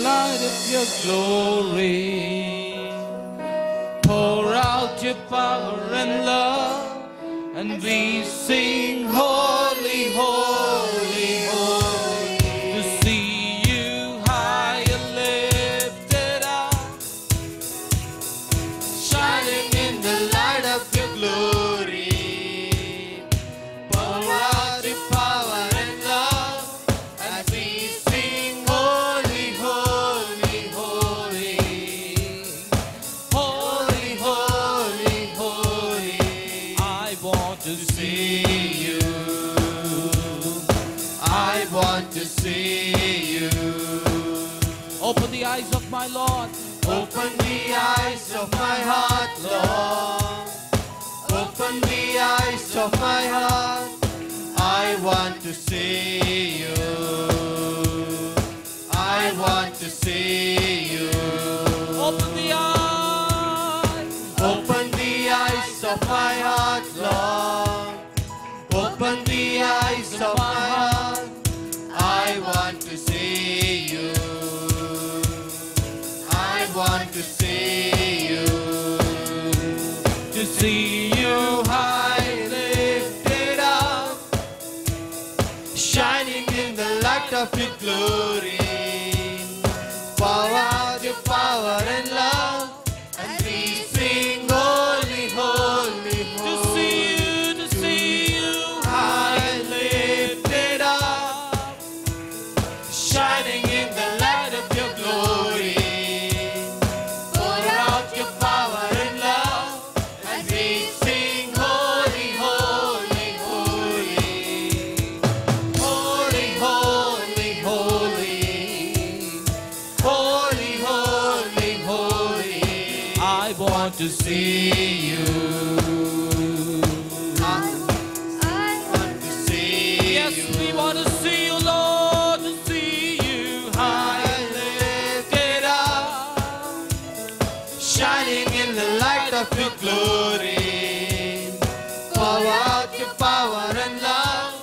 light of your glory. Pour out your power and love, and we sing holy, holy, holy. To see you high and lifted up, shining in the light of your glory. Pour out your power and love as we sing holy, holy, holy. Holy, holy, holy. I want to see you. I want to see you. Open the eyes of my Lord. Open the eyes of my heart, Lord. Open the eyes of my heart. I want to see you. I want to see you. Open the eyes. Open the eyes of my heart, Lord. Open the eyes of my heart. I want to see you. I want to see you. To see you High lifted up, shining in the light of your glory. Pour out your power and love, and we sing holy, holy, holy. to see you High lifted up, shining in the light of your glory. Pour out your power and love, and we sing holy, holy, holy. Holy, holy, holy. Holy, holy, holy. I want to see you. I want to see Yes, you. we want to see you, Lord, to see you high High lifted up, shining in the light of your glory. Pour out your power and love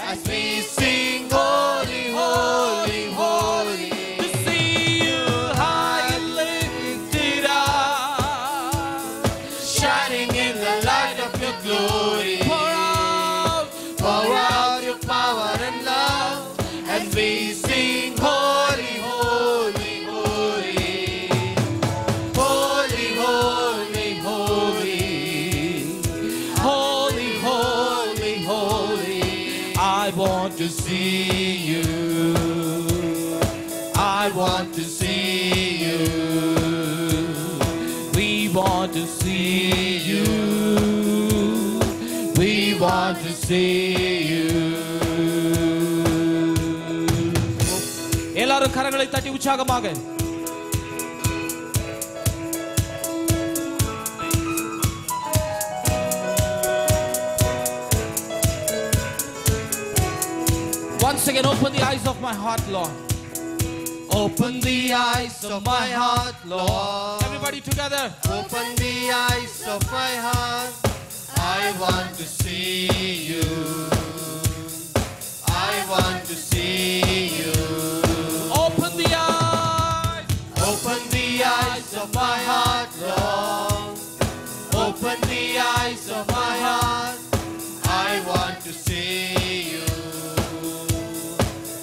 as we sing holy, holy, holy. to see you high and lifted up. Shining in the light of your glory. Pour out your power and love as we sing holy, holy, holy. Holy, holy, holy. Holy, holy, holy. I want to see you. I want to see you. We want to see you. We want to see you. எல்லாரும் கரங்களை தட்டி உற்சாகமாக Once again, open the eyes of my heart, Lord. Open the eyes of my heart, Lord. Everybody together. Open the eyes of my heart. I want to see you. I want to see you. Open the eyes. Open the eyes of my heart, Lord. Open the eyes of my heart. I want to see you.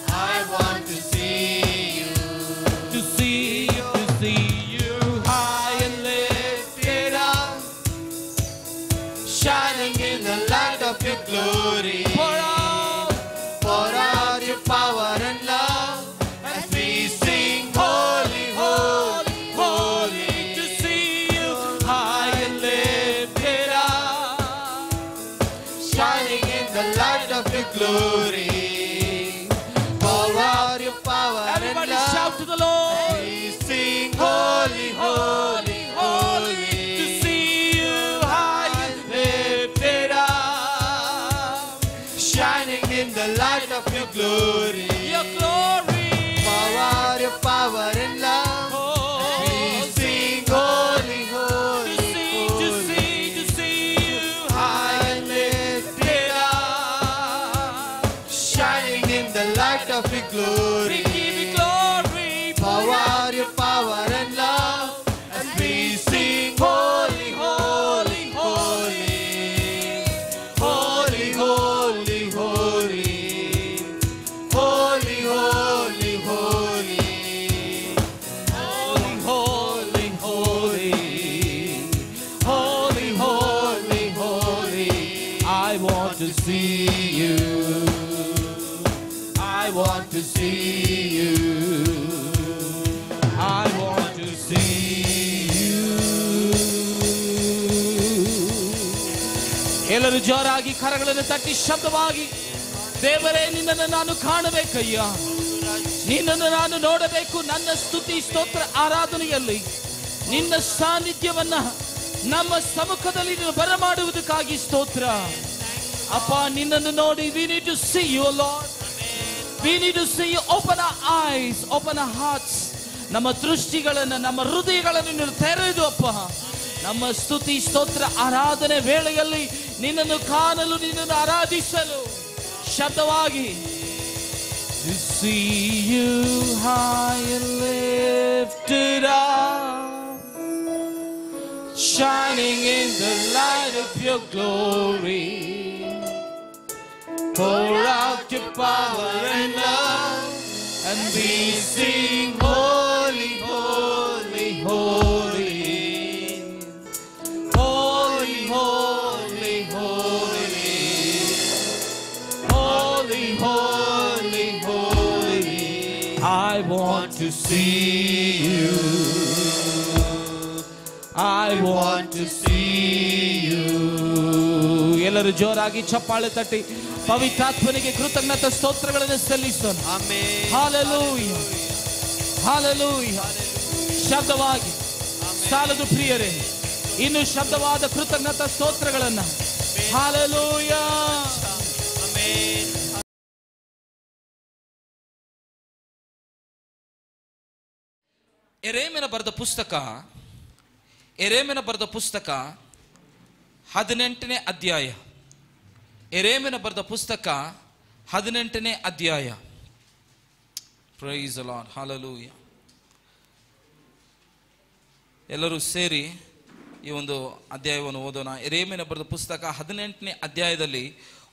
I want to see you. To see you high and Lifted up, shining in the light of your glory. Pour out your power and love as we sing holy, holy, holy. to see you high and lifted up. Shining in the light of your glory. Pour out your power Everybody and love. shout to the Lord. We sing holy, holy, holy. To see you high and Lifted up, shining in the light of your glory. your glory. Pour out your power and love. We sing holy, holy, To holy. see you High and lifted up, shining in the light of your glory. We give you glory. Pour see you. I want to see you. I want to see you. ಎಲ್ಲರೂ ಜೋರಾಗಿ ಕರಗಳನ್ನು ತಟ್ಟಿ ಶಬ್ದವಾಗಿ, ದೇವರೇ ನಿನ್ನನ್ನು ನಾನು ಕಾಣಬೇಕಯ್ಯ, ನಿನ್ನನ್ನು ನಾನು ನೋಡಬೇಕು. ನನ್ನ ಸ್ತುತಿ ಸ್ತೋತ್ರ ಆರಾಧನೆಯಲ್ಲಿ ನಿನ್ನ ಸಾನ್ನಿಧ್ಯವನ್ನ ನಮ್ಮ ಸಮ್ಮುಖದಲ್ಲಿ ನೀನು ಬರಮಾಡುವುದಕ್ಕಾಗಿ ಸ್ತೋತ್ರ ಅಪ್ಪ. ನಿನ್ನನ್ನು ನೋಡಿ, we need to see you Lord, we need to see you. Open our eyes, open our hearts. ನಮ್ಮ ದೃಷ್ಟಿಗಳನ್ನು, ನಮ್ಮ ಹೃದಯಗಳನ್ನು ನೀನು ತೆರೆದು ಅಪ್ಪ, ನಮ್ಮ ಸ್ತುತಿ ಸ್ತೋತ್ರ ಆರಾಧನೆ ವೇಳೆಯಲ್ಲಿ ನಿನ್ನನ್ನು ಕಾಣಲು, ನಿನ್ನನ್ನು ಆರಾಧಿಸಲು ಶಬ್ದವಾಗಿ. To see you high and lifted up, shining in the light of your glory. Pour out your power and love, and we sing holy, holy, holy, holy, holy, holy, holy, holy, holy. I want to see you. I want to see you. ಎಲ್ಲರೂ ಜೋರಾಗಿ ಚಪ್ಪಾಳೆ ತಟ್ಟಿ ಪವಿತ್ರಾತ್ಮನಿಗೆ ಕೃತಜ್ಞತಾ ಸ್ತೋತ್ರಗಳನ್ನು ಸಲ್ಲಿಸೋಣ. Amen. Hallelujah, hallelujah. ಶಬ್ದವಾಗಿ ಸಾಲದು ಪ್ರಿಯರೇ, ಇನ್ನು ಶಬ್ದವಾದ ಕೃತಜ್ಞತಾ ಸ್ತೋತ್ರಗಳನ್ನ. Hallelujah, amen. ಯೆರೆಮೀಯನ ಬರೆದ ಪುಸ್ತಕ, ಯೆರೆಮೀಯನ ಬರೆದ ಪುಸ್ತಕ 18ನೇ ಅಧ್ಯಾಯ. ಯೆರೆಮೀಯನ ಬರೆದ ಪುಸ್ತಕ 18ನೇ ಅಧ್ಯಾಯ. Praise the lord, hallelujah. ಎಲ್ಲರೂ ಸೇರಿ ಈ ಒಂದು ಅಧ್ಯಾಯವನ್ನು ಓದೋಣ. ಯೆರೆಮೀಯನ ಬರೆದ ಪುಸ್ತಕ 18ನೇ ಅಧ್ಯಾಯದಲ್ಲಿ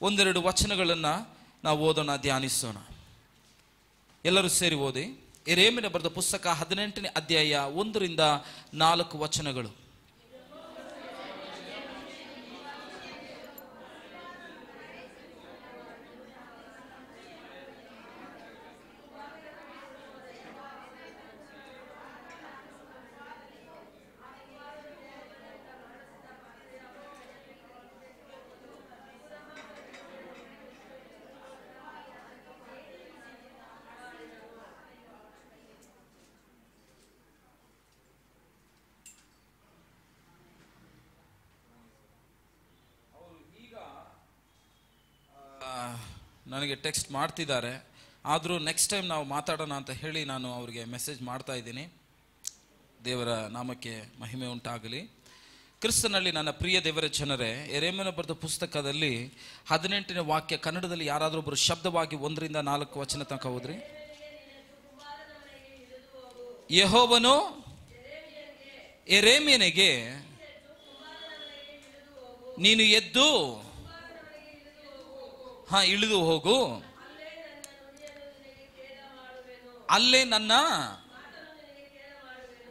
ಒಂದೆರಡು ವಚನಗಳನ್ನು ನಾವು ಓದೋಣ, ಧ್ಯಾನಿಸೋಣ. ಎಲ್ಲರೂ ಸೇರಿ ಓದಿ. ಯೆರೆಮೀಯನ ಬರೆದ ಪುಸ್ತಕ 18ನೇ ಅಧ್ಯಾಯ 1ರಿಂದ 4 ವಚನಗಳು. ನನಗೆ ಟೆಕ್ಸ್ಟ್ ಮಾಡ್ತಿದ್ದಾರೆ, ಆದರೂ ನೆಕ್ಸ್ಟ್ ಟೈಮ್ ನಾವು ಮಾತಾಡೋಣ ಅಂತ ಹೇಳಿ ನಾನು ಅವರಿಗೆ ಮೆಸೇಜ್ ಮಾಡ್ತಾ ಇದ್ದೀನಿ. ದೇವರ ನಾಮಕ್ಕೆ ಮಹಿಮೆ ಉಂಟಾಗಲಿ. ಕ್ರಿಸ್ತನಲ್ಲಿ ನನ್ನ ಪ್ರಿಯ ದೇವರ ಜನರೇ, ಯೆರೆಮೀಯನ ಬರೆದ ಪುಸ್ತಕದಲ್ಲಿ 18ನೇ ವಾಕ್ಯ ಕನ್ನಡದಲ್ಲಿ ಯಾರಾದರೂ ಒಬ್ಬರು ಶಬ್ದವಾಗಿ 1ರಿಂದ 4 ವಚನ ತನಕ ಹೋದ್ರಿ. ಯೆಹೋವನು ಯೆರೆಮೀಯನಿಗೆ, ನೀನು ಎದ್ದು ಇಳಿದು ಹೋಗು, ಅಲ್ಲೇ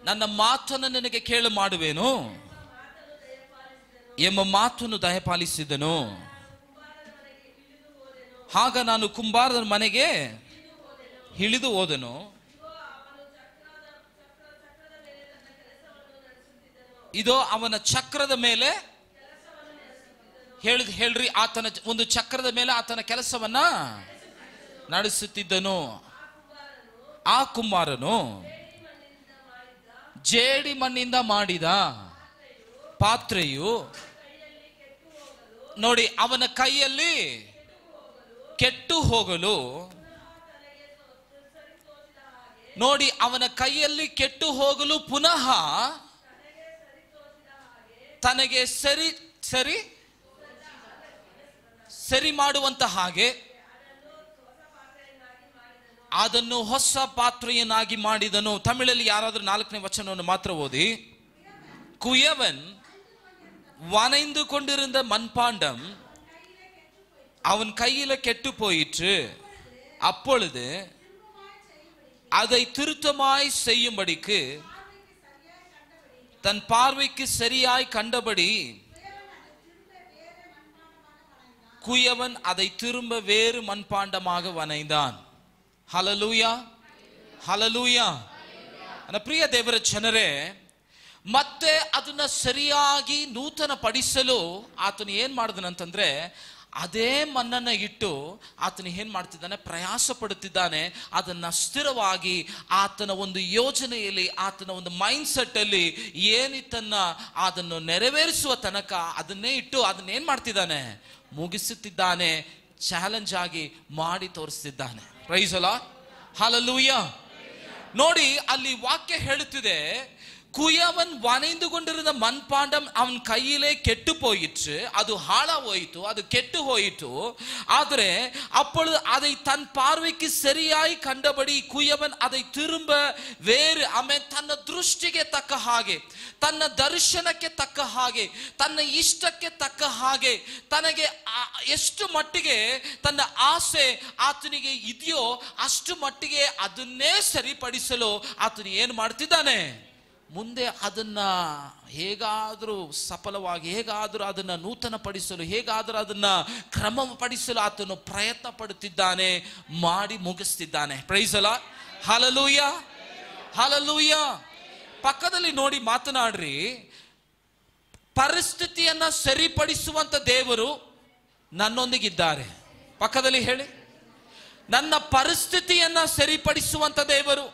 ನನ್ನ ಮಾತನ್ನು ನಿನಗೆ ಕೇಳು ಮಾಡುವೆನು ಎಂಬ ಮಾತನ್ನು ದಯಪಾಲಿಸಿದನು. ಆಗ ನಾನು ಕುಂಬಾರನ ಮನೆಗೆ ಇಳಿದು ಹೋದೆನು. ಇದೋ ಅವನ ಚಕ್ರದ ಮೇಲೆ ಹೇಳ್ರಿ, ಆತನ ಒಂದು ಚಕ್ರದ ಮೇಲೆ ಆತನ ಕೆಲಸವನ್ನ ನಡೆಸುತ್ತಿದ್ದನು. ಆ ಕುಂಬಾರನು ಜೇಡಿ ಮಣ್ಣಿಂದ ಮಾಡಿದ ಪಾತ್ರೆಯು ನೋಡಿ ಅವನ ಕೈಯಲ್ಲಿ ಕೆಟ್ಟು ಹೋಗಲು, ನೋಡಿ ಅವನ ಕೈಯಲ್ಲಿ ಕೆಟ್ಟು ಹೋಗಲು ಪುನಃ ತನಗೆ ಸರಿ ಮಾಡುವಂತ ಹಾಗೆ ಅದನ್ನು ಹೊಸ ಪಾತ್ರೆಯನ್ನಾಗಿ ಮಾಡಿದನು. ತಮಿಳಲ್ಲಿ ಯಾರಾದರೂ 4ನೇ ವಚನವನ್ನು ಮಾತ್ರ ಓದಿ. குயவன் வனைந்து கொண்டிருந்த மண்பாண்டம் அவன் கையில கெட்டு போயிற்று. அப்பொழுது அதை திருத்தமாய் செய்யும்படிக்கு தன் பார்வைக்கு சரியாய் கண்டபடி குயவன் அதை திரும்ப வேறு மண்பாண்டமாக வனைந்தான். Hallelujah, hallelujah. ಪ್ರಿಯ ದೇವರ ಜನರೇ, ಮತ್ತೆ ಅದನ್ನ ಸರಿಯಾಗಿ ನೂತನ ಪಡಿಸಲು ಆತನು ಏನ್ ಮಾಡಿದನಂತಂದ್ರೆ, ಅದೇ ಮಣ್ಣನ್ನ ಇಟ್ಟು ಆತನು ಏನ್ ಮಾಡ್ತಿದ್ದಾನೆ, ಪ್ರಯಾಸ ಪಡುತ್ತಿದ್ದಾನೆ. ಅದನ್ನ ಸ್ಥಿರವಾಗಿ ಆತನ ಒಂದು ಯೋಜನೆಯಲ್ಲಿ, ಆತನ ಒಂದು ಮೈಂಡ್ ಸೆಟ್ ಅಲ್ಲಿ ಏನಿತ್ತನ್ನ ಅದನ್ನು ನೆರವೇರಿಸುವ ತನಕ ಅದನ್ನೇ ಇಟ್ಟು ಅದನ್ನೇನ್ ಮಾಡ್ತಿದ್ದಾನೆ, ಮುಗಿಸುತ್ತಿದ್ದಾನೆ. ಚಾಲೆಂಜ್ ಆಗಿ ಮಾಡಿ ತೋರಿಸ್ತಿದ್ದಾನೆ. Praise the lord, hallelujah. ನೋಡಿ, ಅಲ್ಲಿ ವಾಕ್ಯ ಹೇಳುತ್ತಿದೆ, குயவன் வனைந்து கொண்டிருந்த மண்பாண்டம் அவன் கையிலே கெட்டு போயிற்று, அது ஹாளா போயிட்டு, அது கெட்டு போயிட்டு. ಆದರೆ அப்பொழுது அதை தன் பார்வைக்கு சரியாய் ಕಂಡபடி ಕುಯವನ್ அதை திரும்ப வேறு ತನ್ನ ದೃಷ್ಟಿಗೆ ತಕ್ಕ ಹಾಗೆ, ತನ್ನ ದರ್ಶನಕ್ಕೆ ತಕ್ಕ ಹಾಗೆ, ತನ್ನ ಇಷ್ಟಕ್ಕೆ ತಕ್ಕ ಹಾಗೆ, ತನಗೆ ಎಷ್ಟು ಮಟ್ಟಿಗೆ ತನ್ನ ಆಸೆ ಆತನಿಗೆ ಇದೆಯೋ ಅಷ್ಟು ಮಟ್ಟಿಗೆ ಅದನ್ನೇ ಸರಿಪಡಿಸಲು ಆತನು ಏನು ಮಾಡ್ತಿದ್ದಾನೆ, ಮುಂದೆ ಅದನ್ನ ಹೇಗಾದರೂ ಸಫಲವಾಗಿ, ಹೇಗಾದರೂ ಅದನ್ನ ನೂತನ ಪಡಿಸಲು, ಹೇಗಾದರೂ ಅದನ್ನ ಕ್ರಮಪಡಿಸಲು ಆತನು ಪ್ರಯತ್ನ ಪಡುತ್ತಿದ್ದಾನೆ, ಮಾಡಿ ಮುಗಿಸ್ತಿದ್ದಾನೆ. Praise the lord, hallelujah, hallelujah. ಪಕ್ಕದಲ್ಲಿ ನೋಡಿ ಮಾತನಾಡ್ರಿ. ಪರಿಸ್ಥಿತಿಯನ್ನ ಸರಿಪಡಿಸುವಂತ ದೇವರು ನನ್ನೊಂದಿಗಿದ್ದಾರೆ. ಪಕ್ಕದಲ್ಲಿ ಹೇಳಿ, ನನ್ನ ಪರಿಸ್ಥಿತಿಯನ್ನ ಸರಿಪಡಿಸುವಂತ ದೇವರು,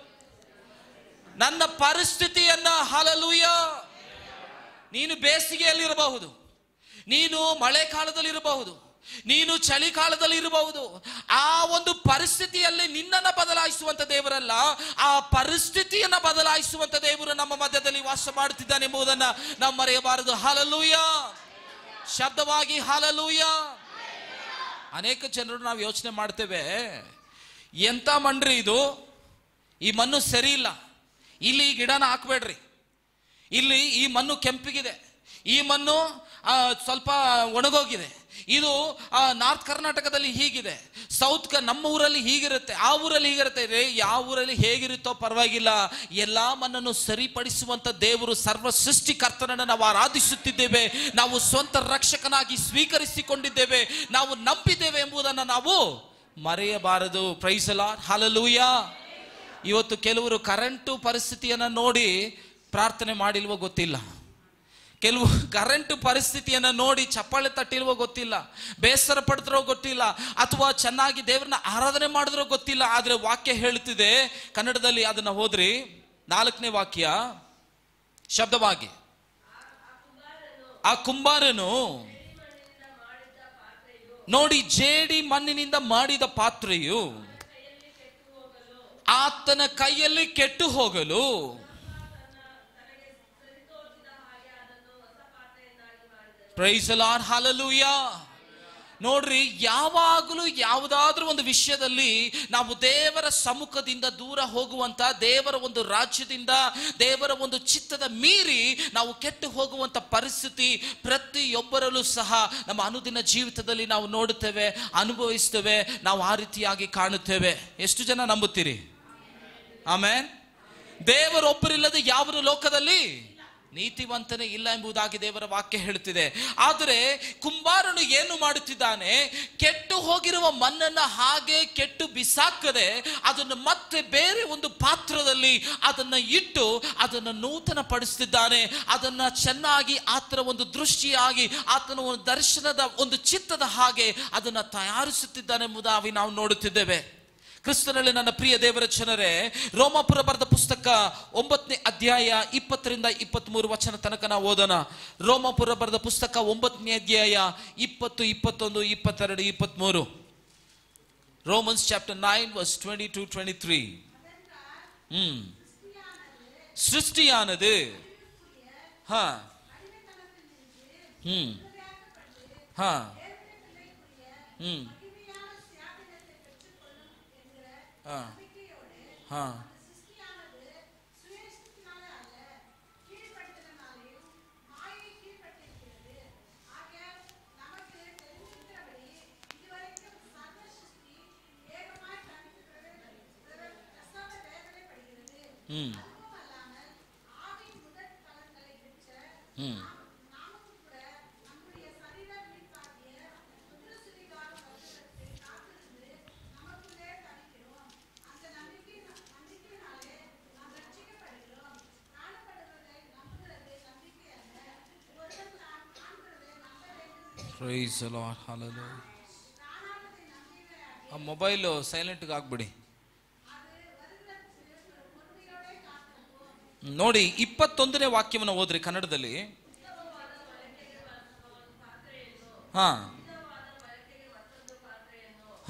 ನನ್ನ ಪರಿಸ್ಥಿತಿಯನ್ನ, ಹಲ್ಲೆಲೂಯಾ. ನೀನು ಬೇಸಿಗೆಯಲ್ಲಿರಬಹುದು, ನೀನು ಮಳೆಕಾಲದಲ್ಲಿರಬಹುದು, ನೀನು ಚಳಿಕಾಲದಲ್ಲಿರಬಹುದು. ಆ ಒಂದು ಪರಿಸ್ಥಿತಿಯಲ್ಲಿ ನಿನ್ನನ್ನು ಬದಲಾಯಿಸುವಂತ ದೇವರಲ್ಲ, ಆ ಪರಿಸ್ಥಿತಿಯನ್ನ ಬದಲಾಯಿಸುವಂತ ದೇವರು ನಮ್ಮ ಮಧ್ಯದಲ್ಲಿ ವಾಸ ಮಾಡುತ್ತಿದ್ದಾನೆ ಎಂಬುದನ್ನ ನಾವು ಮರೆಯಬಾರದು. ಹಲ್ಲೆಲೂಯಾ, ಶಬ್ದವಾಗಿ ಹಲ್ಲೆಲೂಯಾ. ಅನೇಕ ಜನರು ನಾವು ಯೋಚನೆ ಮಾಡ್ತೇವೆ, ಎಂತ ಮಣ್ರಿ ಇದು, ಈ ಮಣ್ಣು ಸರಿ ಇಲ್ಲ, ಇಲ್ಲಿ ಈ ಗಿಡನ ಹಾಕ್ಬೇಡ್ರಿ, ಇಲ್ಲಿ ಈ ಮಣ್ಣು ಕೆಂಪಿಗಿದೆ, ಈ ಮಣ್ಣು ಸ್ವಲ್ಪ ಒಣಗೋಗಿದೆ, ಇದು ನಾರ್ತ್ ಕರ್ನಾಟಕದಲ್ಲಿ ಹೀಗಿದೆ, ನಮ್ಮ ಊರಲ್ಲಿ ಹೀಗಿರುತ್ತೆ, ಆ ಊರಲ್ಲಿ ಹೀಗಿರುತ್ತೆ. ಯಾವ ಊರಲ್ಲಿ ಹೇಗಿರುತ್ತೋ ಪರವಾಗಿಲ್ಲ, ಎಲ್ಲಾ ಮಣ್ಣನ್ನು ಸರಿಪಡಿಸುವಂತ ದೇವರು, ಸರ್ವ ಸೃಷ್ಟಿಕರ್ತನನ್ನು ನಾವು ಆರಾಧಿಸುತ್ತಿದ್ದೇವೆ, ನಾವು ಸ್ವಂತ ರಕ್ಷಕನಾಗಿ ಸ್ವೀಕರಿಸಿಕೊಂಡಿದ್ದೇವೆ, ನಾವು ನಂಬಿದ್ದೇವೆ ಎಂಬುದನ್ನು ನಾವು ಮರೆಯಬಾರದು. Praise the lord, hallelujah. ಇವತ್ತು ಕೆಲವರು ಕರೆಂಟು ಪರಿಸ್ಥಿತಿಯನ್ನ ನೋಡಿ ಪ್ರಾರ್ಥನೆ ಮಾಡಿಲ್ವೋ ಗೊತ್ತಿಲ್ಲ, ಕೆಲವು ಕರೆಂಟ್ ಪರಿಸ್ಥಿತಿಯನ್ನ ನೋಡಿ ಚಪ್ಪಾಳೆ ತಟ್ಟಿಲ್ವೋ ಗೊತ್ತಿಲ್ಲ, ಬೇಸರ ಪಡ್ತಿರೋ ಗೊತ್ತಿಲ್ಲ, ಅಥವಾ ಚೆನ್ನಾಗಿ ದೇವರನ್ನ ಆರಾಧನೆ ಮಾಡಿದ್ರೋ ಗೊತ್ತಿಲ್ಲ. ಆದ್ರೆ ವಾಕ್ಯ ಹೇಳುತ್ತಿದೆ, ಕನ್ನಡದಲ್ಲಿ ಅದನ್ನ ಹೋದ್ರಿ, 4ನೇ ವಾಕ್ಯ ಶಬ್ದವಾಗಿ, ಆ ಕುಂಬಾರನು ನೋಡಿ, ಜೇಡಿ ಮಣ್ಣಿನಿಂದ ಮಾಡಿದ ಪಾತ್ರೆಯು ಆತನ ಕೈಯಲ್ಲಿ ಕೆಟ್ಟು ಹೋಗಲು ಪ್ರೈಸ್ ದಿ ಲಾರ್ಡ್, ಹಲ್ಲೆಲೂಯಾ. ನೋಡ್ರಿ, ಯಾವಾಗಲೂ ಯಾವುದಾದ್ರೂ ಒಂದು ವಿಷಯದಲ್ಲಿ ನಾವು ದೇವರ ಸಮ್ಮುಖದಿಂದ ದೂರ ಹೋಗುವಂತ, ದೇವರ ಒಂದು ರಾಜ್ಯದಿಂದ, ದೇವರ ಒಂದು ಚಿತ್ತದ ಮೀರಿ ನಾವು ಕೆಟ್ಟು ಹೋಗುವಂತ ಪರಿಸ್ಥಿತಿ ಪ್ರತಿಯೊಬ್ಬರಲ್ಲೂ ಸಹ ನಮ್ಮ ಅನುದಿನ ಜೀವಿತದಲ್ಲಿ ನಾವು ನೋಡುತ್ತೇವೆ, ಅನುಭವಿಸ್ತೇವೆ, ನಾವು ಆ ರೀತಿಯಾಗಿ ಕಾಣುತ್ತೇವೆ. ಎಷ್ಟು ಜನ ನಂಬುತ್ತೀರಿ? ಆಮೆನ್. ದೇವರೊಬ್ಬರಿಲ್ಲದೆ ಯಾವರು ಲೋಕದಲ್ಲಿ ನೀತಿವಂತನೇ ಇಲ್ಲ ಎಂಬುದಾಗಿ ದೇವರ ವಾಕ್ಯ ಹೇಳುತ್ತಿದೆ. ಆದರೆ ಕುಂಬಾರನು ಏನು ಮಾಡುತ್ತಿದ್ದಾನೆ, ಕೆಟ್ಟು ಹೋಗಿರುವ ಮಣ್ಣನ್ನ ಹಾಗೆ ಕೆಟ್ಟು ಬಿಸಾಕದೆ ಅದನ್ನು ಮತ್ತೆ ಬೇರೆ ಒಂದು ಪಾತ್ರದಲ್ಲಿ ಅದನ್ನ ಇಟ್ಟು ಅದನ್ನು ನೂತನ ಪಡಿಸುತ್ತಿದ್ದಾನೆ. ಅದನ್ನ ಚೆನ್ನಾಗಿ ಆತನ ಒಂದು ದೃಷ್ಟಿಯಾಗಿ, ಆತನ ಒಂದು ದರ್ಶನದ ಒಂದು ಚಿತ್ತದ ಹಾಗೆ ಅದನ್ನ ತಯಾರಿಸುತ್ತಿದ್ದಾನೆ ಎಂಬುದಾಗಿ ನಾವು ನೋಡುತ್ತಿದ್ದೇವೆ. ಕ್ರಿಸ್ತನಲ್ಲಿ ನನ್ನ ಪ್ರಿಯ ದೇವರ ಜನರೇ, ರೋಮಾಪುರ ಬರೆದ ಪುಸ್ತಕ 9ನೇ ಅಧ್ಯಾಯ 20ರಿಂದ 23 ವಚನ ತನಕ ನಾವು ಓದೋಣ. ರೋಮಾಪುರ ಬರೆದ ಪುಸ್ತಕ 9ನೇ ಅಧ್ಯಾಯ 20, 21, 22, 23. Romans chapter 9 verse 22-23. ಸೃಷ್ಟಿಯಾನದು ಪ್ರೈಸ್ ದಿ ಲಾರ್ಡ್. ಹಲ್ಲೆಲೂಯಾ. ಆ ಮೊಬೈಲು ಸೈಲೆಂಟ್ಗೆ ಹಾಕ್ಬಿಡಿ. ನೋಡಿ 21ನೇ ವಾಕ್ಯವನ್ನು ಓದ್ರಿ ಕನ್ನಡದಲ್ಲಿ. ಹಾ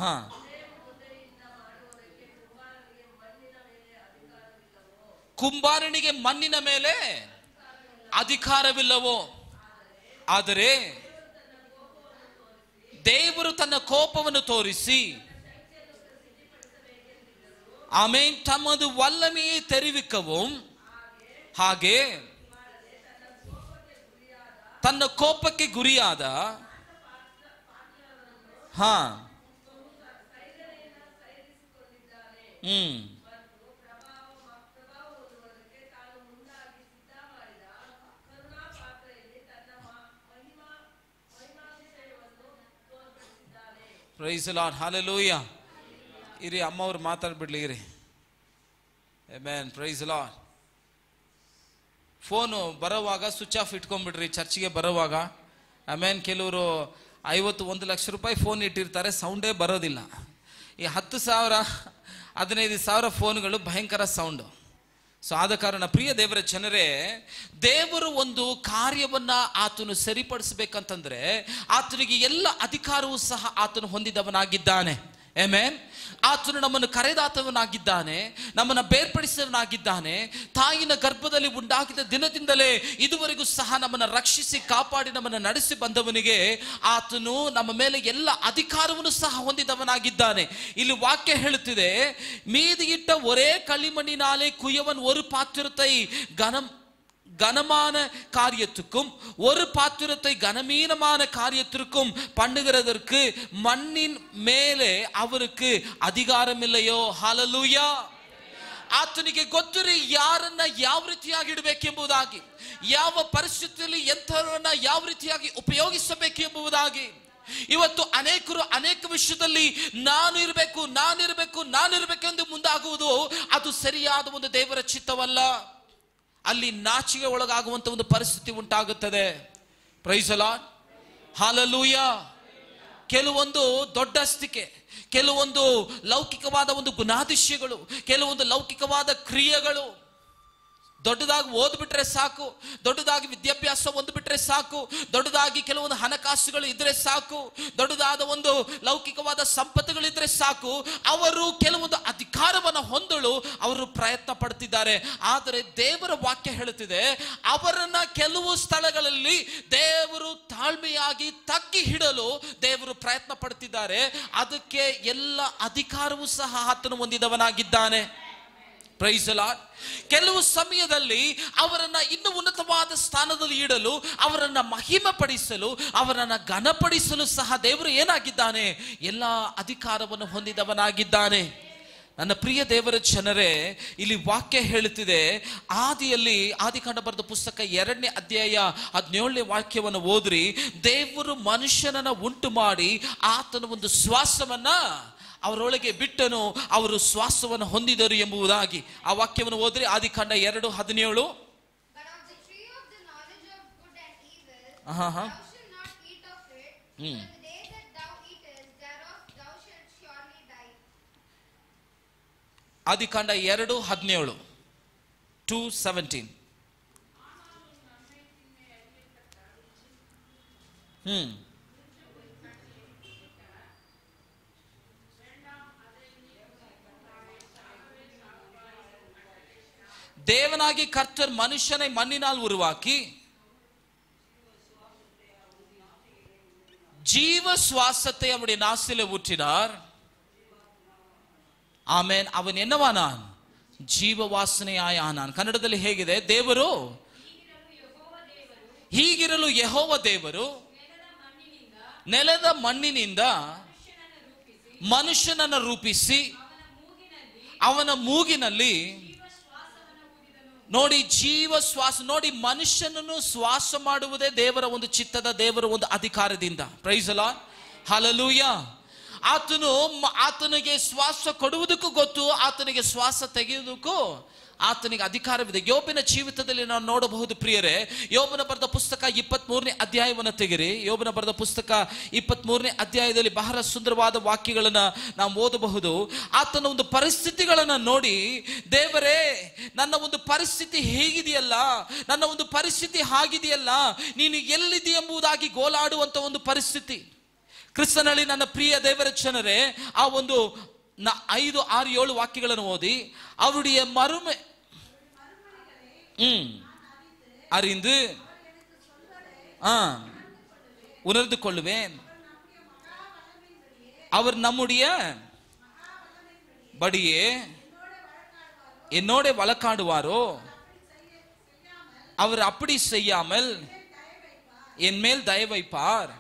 ಹಾ ಕುಂಬಾರನಿಗೆ ಮಣ್ಣಿನ ಮೇಲೆ ಅಧಿಕಾರವಿಲ್ಲವೋ, ಆದರೆ ದೇವರು ತನ್ನ ಕೋಪವನ್ನು ತೋರಿಸಿ ಆಮೇನ್ ತಮ್ಮದು வல்லமையை தெரிவிக்கவும், ಹಾಗೆ ತನ್ನ ಕೋಪಕ್ಕೆ ಗುರಿಯಾದ ಪ್ರೈಸ್ ದಿ ಲಾರ್ಡ್. ಹಲ್ಲೆಲೂಯಾ. ಇರಿ ಅಮ್ಮವ್ರು ಮಾತಾಡ್ಬಿಡ್ಲಿ ಇರಿ. Amen. Praise the lord. Phone ಬರೋವಾಗ ಸ್ವಿಚ್ ಆಫ್ ಇಟ್ಕೊಂಡ್ಬಿಡ್ರಿ ಚರ್ಚಿಗೆ ಬರೋವಾಗ. ಆಮೇನ್. ಕೆಲವರು 51 ಲಕ್ಷ ರೂಪಾಯಿ ಫೋನ್ ಇಟ್ಟಿರ್ತಾರೆ, ಸೌಂಡೇ ಬರೋದಿಲ್ಲ. ಈ 10,000 15,000 ಫೋನ್ಗಳು ಭಯಂಕರ ಸೌಂಡು. ಸೊ ಆದ ಕಾರಣ ಪ್ರಿಯ ದೇವರ ಜನರೇ, ದೇವರು ಒಂದು ಕಾರ್ಯವನ್ನ ಆತನು ಸರಿಪಡಿಸಬೇಕಂತಂದ್ರೆ ಆತನಿಗೆ ಎಲ್ಲ ಅಧಿಕಾರವೂ ಸಹ ಆತನು ಹೊಂದಿದವನಾಗಿದ್ದಾನೆ. ಆಮೆನ್. ಆತನು ನಮ್ಮನ್ನು ಕರೆದಾತವನಾಗಿದ್ದಾನೆ, ನಮ್ಮನ್ನು ಬೇರ್ಪಡಿಸಿದವನಾಗಿದ್ದಾನೆ. ತಾಯಿನ ಗರ್ಭದಲ್ಲಿ ಉಂಟಾಗಿದ್ದ ದಿನದಿಂದಲೇ ಇದುವರೆಗೂ ಸಹ ನಮ್ಮನ್ನು ರಕ್ಷಿಸಿ ಕಾಪಾಡಿ ನಮ್ಮನ್ನು ನಡೆಸಿ ಬಂದವನಿಗೆ ಆತನು ನಮ್ಮ ಮೇಲೆ ಎಲ್ಲ ಅಧಿಕಾರವನ್ನು ಸಹ ಹೊಂದಿದವನಾಗಿದ್ದಾನೆ. ಇಲ್ಲಿ ವಾಕ್ಯ ಹೇಳುತ್ತಿದೆ, மீதியிட்ட ஒரே களிமண்ணினாலே குயவன் ஒரு பாத்திரத்தை கனமான காரியத்துக்கும் ஒரு பாத்திரத்தை கனமீனமான காரியத்திற்கும் பண்ணுகிறதற்கு மண்ணின் மேலே அவருக்கு அதிகாரம் இல்லைಯೋ. ಹಲ್ಲೆಲೂಯಾ. ಆತನಿಗೆ ಗೊತ್ತಿರಿ ಯಾರನ್ನ ಯಾವ ರೀತಿಯಾಗಿ ಇಡಬೇಕೆಂಬುದಾಗಿ, ಯಾವ ಪರಿಸ್ಥಿತಿಯಲ್ಲಿ ಎಂಥವರನ್ನ ಯಾವ ರೀತಿಯಾಗಿ ಉಪಯೋಗಿಸಬೇಕು ಎಂಬುದಾಗಿ. ಇವತ್ತು ಅನೇಕರು ಅನೇಕ ವಿಷಯದಲ್ಲಿ ನಾನು ಇರಬೇಕು ಎಂದು ಮುಂದಾಗುವುದು ಅದು ಸರಿಯಾದ ಒಂದು ದೇವರ ಚಿತ್ತವಲ್ಲ. ಅಲ್ಲಿ ನಾಚಿಕೆ ಒಳಗಾಗುವಂತ ಒಂದು ಪರಿಸ್ಥಿತಿ ಉಂಟಾಗುತ್ತದೆ. Praise the lord. ಹಲ್ಲೆಲೂಯಾ. ಕೆಲವೊಂದು ದೊಡ್ಡಸ್ತಿಕೆ, ಕೆಲವೊಂದು ಲೌಕಿಕವಾದ ಒಂದು ಗುಣಾದಿಶ್ಯಗಳು, ಕೆಲವೊಂದು ಲೌಕಿಕವಾದ ಕ್ರಿಯೆಗಳು, ದೊಡ್ಡದಾಗಿ ಓದ್ಬಿಟ್ರೆ ಸಾಕು, ದೊಡ್ಡದಾಗಿ ವಿದ್ಯಾಭ್ಯಾಸ ಹೊಂದ್ಬಿಟ್ರೆ ಸಾಕು, ದೊಡ್ಡದಾಗಿ ಕೆಲವೊಂದು ಹಣಕಾಸುಗಳು ಇದ್ರೆ ಸಾಕು, ದೊಡ್ಡದಾದ ಒಂದು ಲೌಕಿಕವಾದ ಸಂಪತ್ತುಗಳಿದ್ರೆ ಸಾಕು, ಅವರು ಕೆಲವೊಂದು ಅಧಿಕಾರವನ್ನು ಹೊಂದಲು ಅವರು ಪ್ರಯತ್ನ ಪಡ್ತಿದ್ದಾರೆ. ಆದರೆ ದೇವರ ವಾಕ್ಯ ಹೇಳುತ್ತಿದೆ, ಅವರನ್ನ ಕೆಲವು ಸ್ಥಳಗಳಲ್ಲಿ ದೇವರು ತಾಳ್ಮೆಯಾಗಿ ತಗ್ಗಿ ಹಿಡಲು ದೇವರು ಪ್ರಯತ್ನ ಪಡ್ತಿದ್ದಾರೆ. ಅದಕ್ಕೆ ಎಲ್ಲ ಅಧಿಕಾರವೂ ಸಹ ಆತನು ಹೊಂದಿದವನಾಗಿದ್ದಾನೆ. Price the lord. ಕೆಲವು ಸಮಯದಲ್ಲಿ ಅವರನ್ನ ಇನ್ನೂ ಉನ್ನತವಾದ ಸ್ಥಾನದಲ್ಲಿ ಇಡಲು, ಅವರನ್ನ ಮಹಿಮೆ ಪಡಿಸಲು, ಅವರನ್ನ ಘನಪಡಿಸಲು ಸಹ ದೇವರು ಏನಾಗಿದ್ದಾನೆ, ಎಲ್ಲ ಅಧಿಕಾರವನ್ನು ಹೊಂದಿದವನಾಗಿದ್ದಾನೆ. ನನ್ನ ಪ್ರಿಯ ದೇವರ ಜನರೇ, ಇಲ್ಲಿ ವಾಕ್ಯ ಹೇಳುತ್ತಿದೆ, ಆದಿಯಲ್ಲಿ ಆದಿಕಾಂಡ ಬರೆದ ಪುಸ್ತಕ 2ನೇ ಅಧ್ಯಾಯ 17ನೇ ವಾಕ್ಯವನ್ನು ಓದ್ರಿ. ದೇವರು ಮನುಷ್ಯನನ್ನ ಉಂಟು ಮಾಡಿ ಆತನ ಒಂದು ಶ್ವಾಸವನ್ನ ಅವರೊಳಗೆ ಬಿಟ್ಟನು, ಅವರು ಶ್ವಾಸವನ್ನು ಹೊಂದಿದರು ಎಂಬುದಾಗಿ ಆ ವಾಕ್ಯವನ್ನು ಓದ್ರಿ. ಆದಿಕಾಂಡ 2:17. ಆದಿಕಾಂಡ 2:17 2:17. தேவனாகி கர்த்தர் மனுஷனை மண்ணினால் உருவாக்கி ஜீவ சுவாசத்தை அவருடைய நாசிலே ஊற்றினார். ಆಮೇನ್. ಅವನು என்னவானான், ಜೀವ ವಾಸನೆಯಾಯ ಆನಾನ್. ಕನ್ನಡದಲ್ಲಿ ಹೇಗಿದೆ, ದೇವರು ಹೀಗಿರಲು ಯೆಹೋವ ದೇವರು ನೆಲದ ಮಣ್ಣಿನಿಂದ ಮನುಷ್ಯನನ್ನು ರೂಪಿಸಿ ಅವನ ಮೂಗಿನಲ್ಲಿ ನೋಡಿ ಜೀವ ಶ್ವಾಸ. ನೋಡಿ, ಮನುಷ್ಯನನ್ನು ಶ್ವಾಸ ಮಾಡುವುದೇ ದೇವರ ಒಂದು ಚಿತ್ತದ, ದೇವರ ಒಂದು ಅಧಿಕಾರದಿಂದ. Praise the lord. ಹಲ್ಲೆಲೂಯಾ. ಆತನಿಗೆ ಶ್ವಾಸ ಕೊಡುವುದಕ್ಕೂ ಗೊತ್ತು, ಆತನಿಗೆ ಶ್ವಾಸ ತೆಗೆಯುವುದಕ್ಕೂ ಆತನಿಗೆ ಅಧಿಕಾರವಿದೆ. ಯೋಬನ ಜೀವಿತದಲ್ಲಿ ನಾವು ನೋಡಬಹುದು ಪ್ರಿಯರೇ. ಯೋಬನ ಬರೆದ ಪುಸ್ತಕ 23ನೇ ಅಧ್ಯಾಯವನ್ನು ತೆಗೆರಿ. ಯೋಬನ ಬರೆದ ಪುಸ್ತಕ 23ನೇ ಅಧ್ಯಾಯದಲ್ಲಿ ಬಹಳ ಸುಂದರವಾದ ವಾಕ್ಯಗಳನ್ನು ನಾವು ಓದಬಹುದು. ಆತನ ಒಂದು ಪರಿಸ್ಥಿತಿಗಳನ್ನು ನೋಡಿ, ದೇವರೇ ನನ್ನ ಒಂದು ಪರಿಸ್ಥಿತಿ ಹೇಗಿದೆಯಲ್ಲ, ನನ್ನ ಒಂದು ಪರಿಸ್ಥಿತಿ ಹಾಗಿದೆಯಲ್ಲ, ನೀನು ಎಲ್ಲಿದೆ ಎಂಬುದಾಗಿ ಗೋಲಾಡುವಂತ ಒಂದು ಪರಿಸ್ಥಿತಿ. ಕ್ರಿಸ್ತನಲ್ಲಿ ನನ್ನ ಪ್ರಿಯ ದೇವರ ಜನರೇ, ಆ ಒಂದು 5, 6, 7 ವಾಕ್ಯಗಳನ್ನು ಓದಿ, அவருடைய மறுமை அறிந்து உணர்ந்து கொள்ளுவேன். அவர் நம்முடைய படியே என்னோட வழக்காடுவாரோ, அவர் அப்படி செய்யாமல் என் மேல் தயவு வைப்பார்.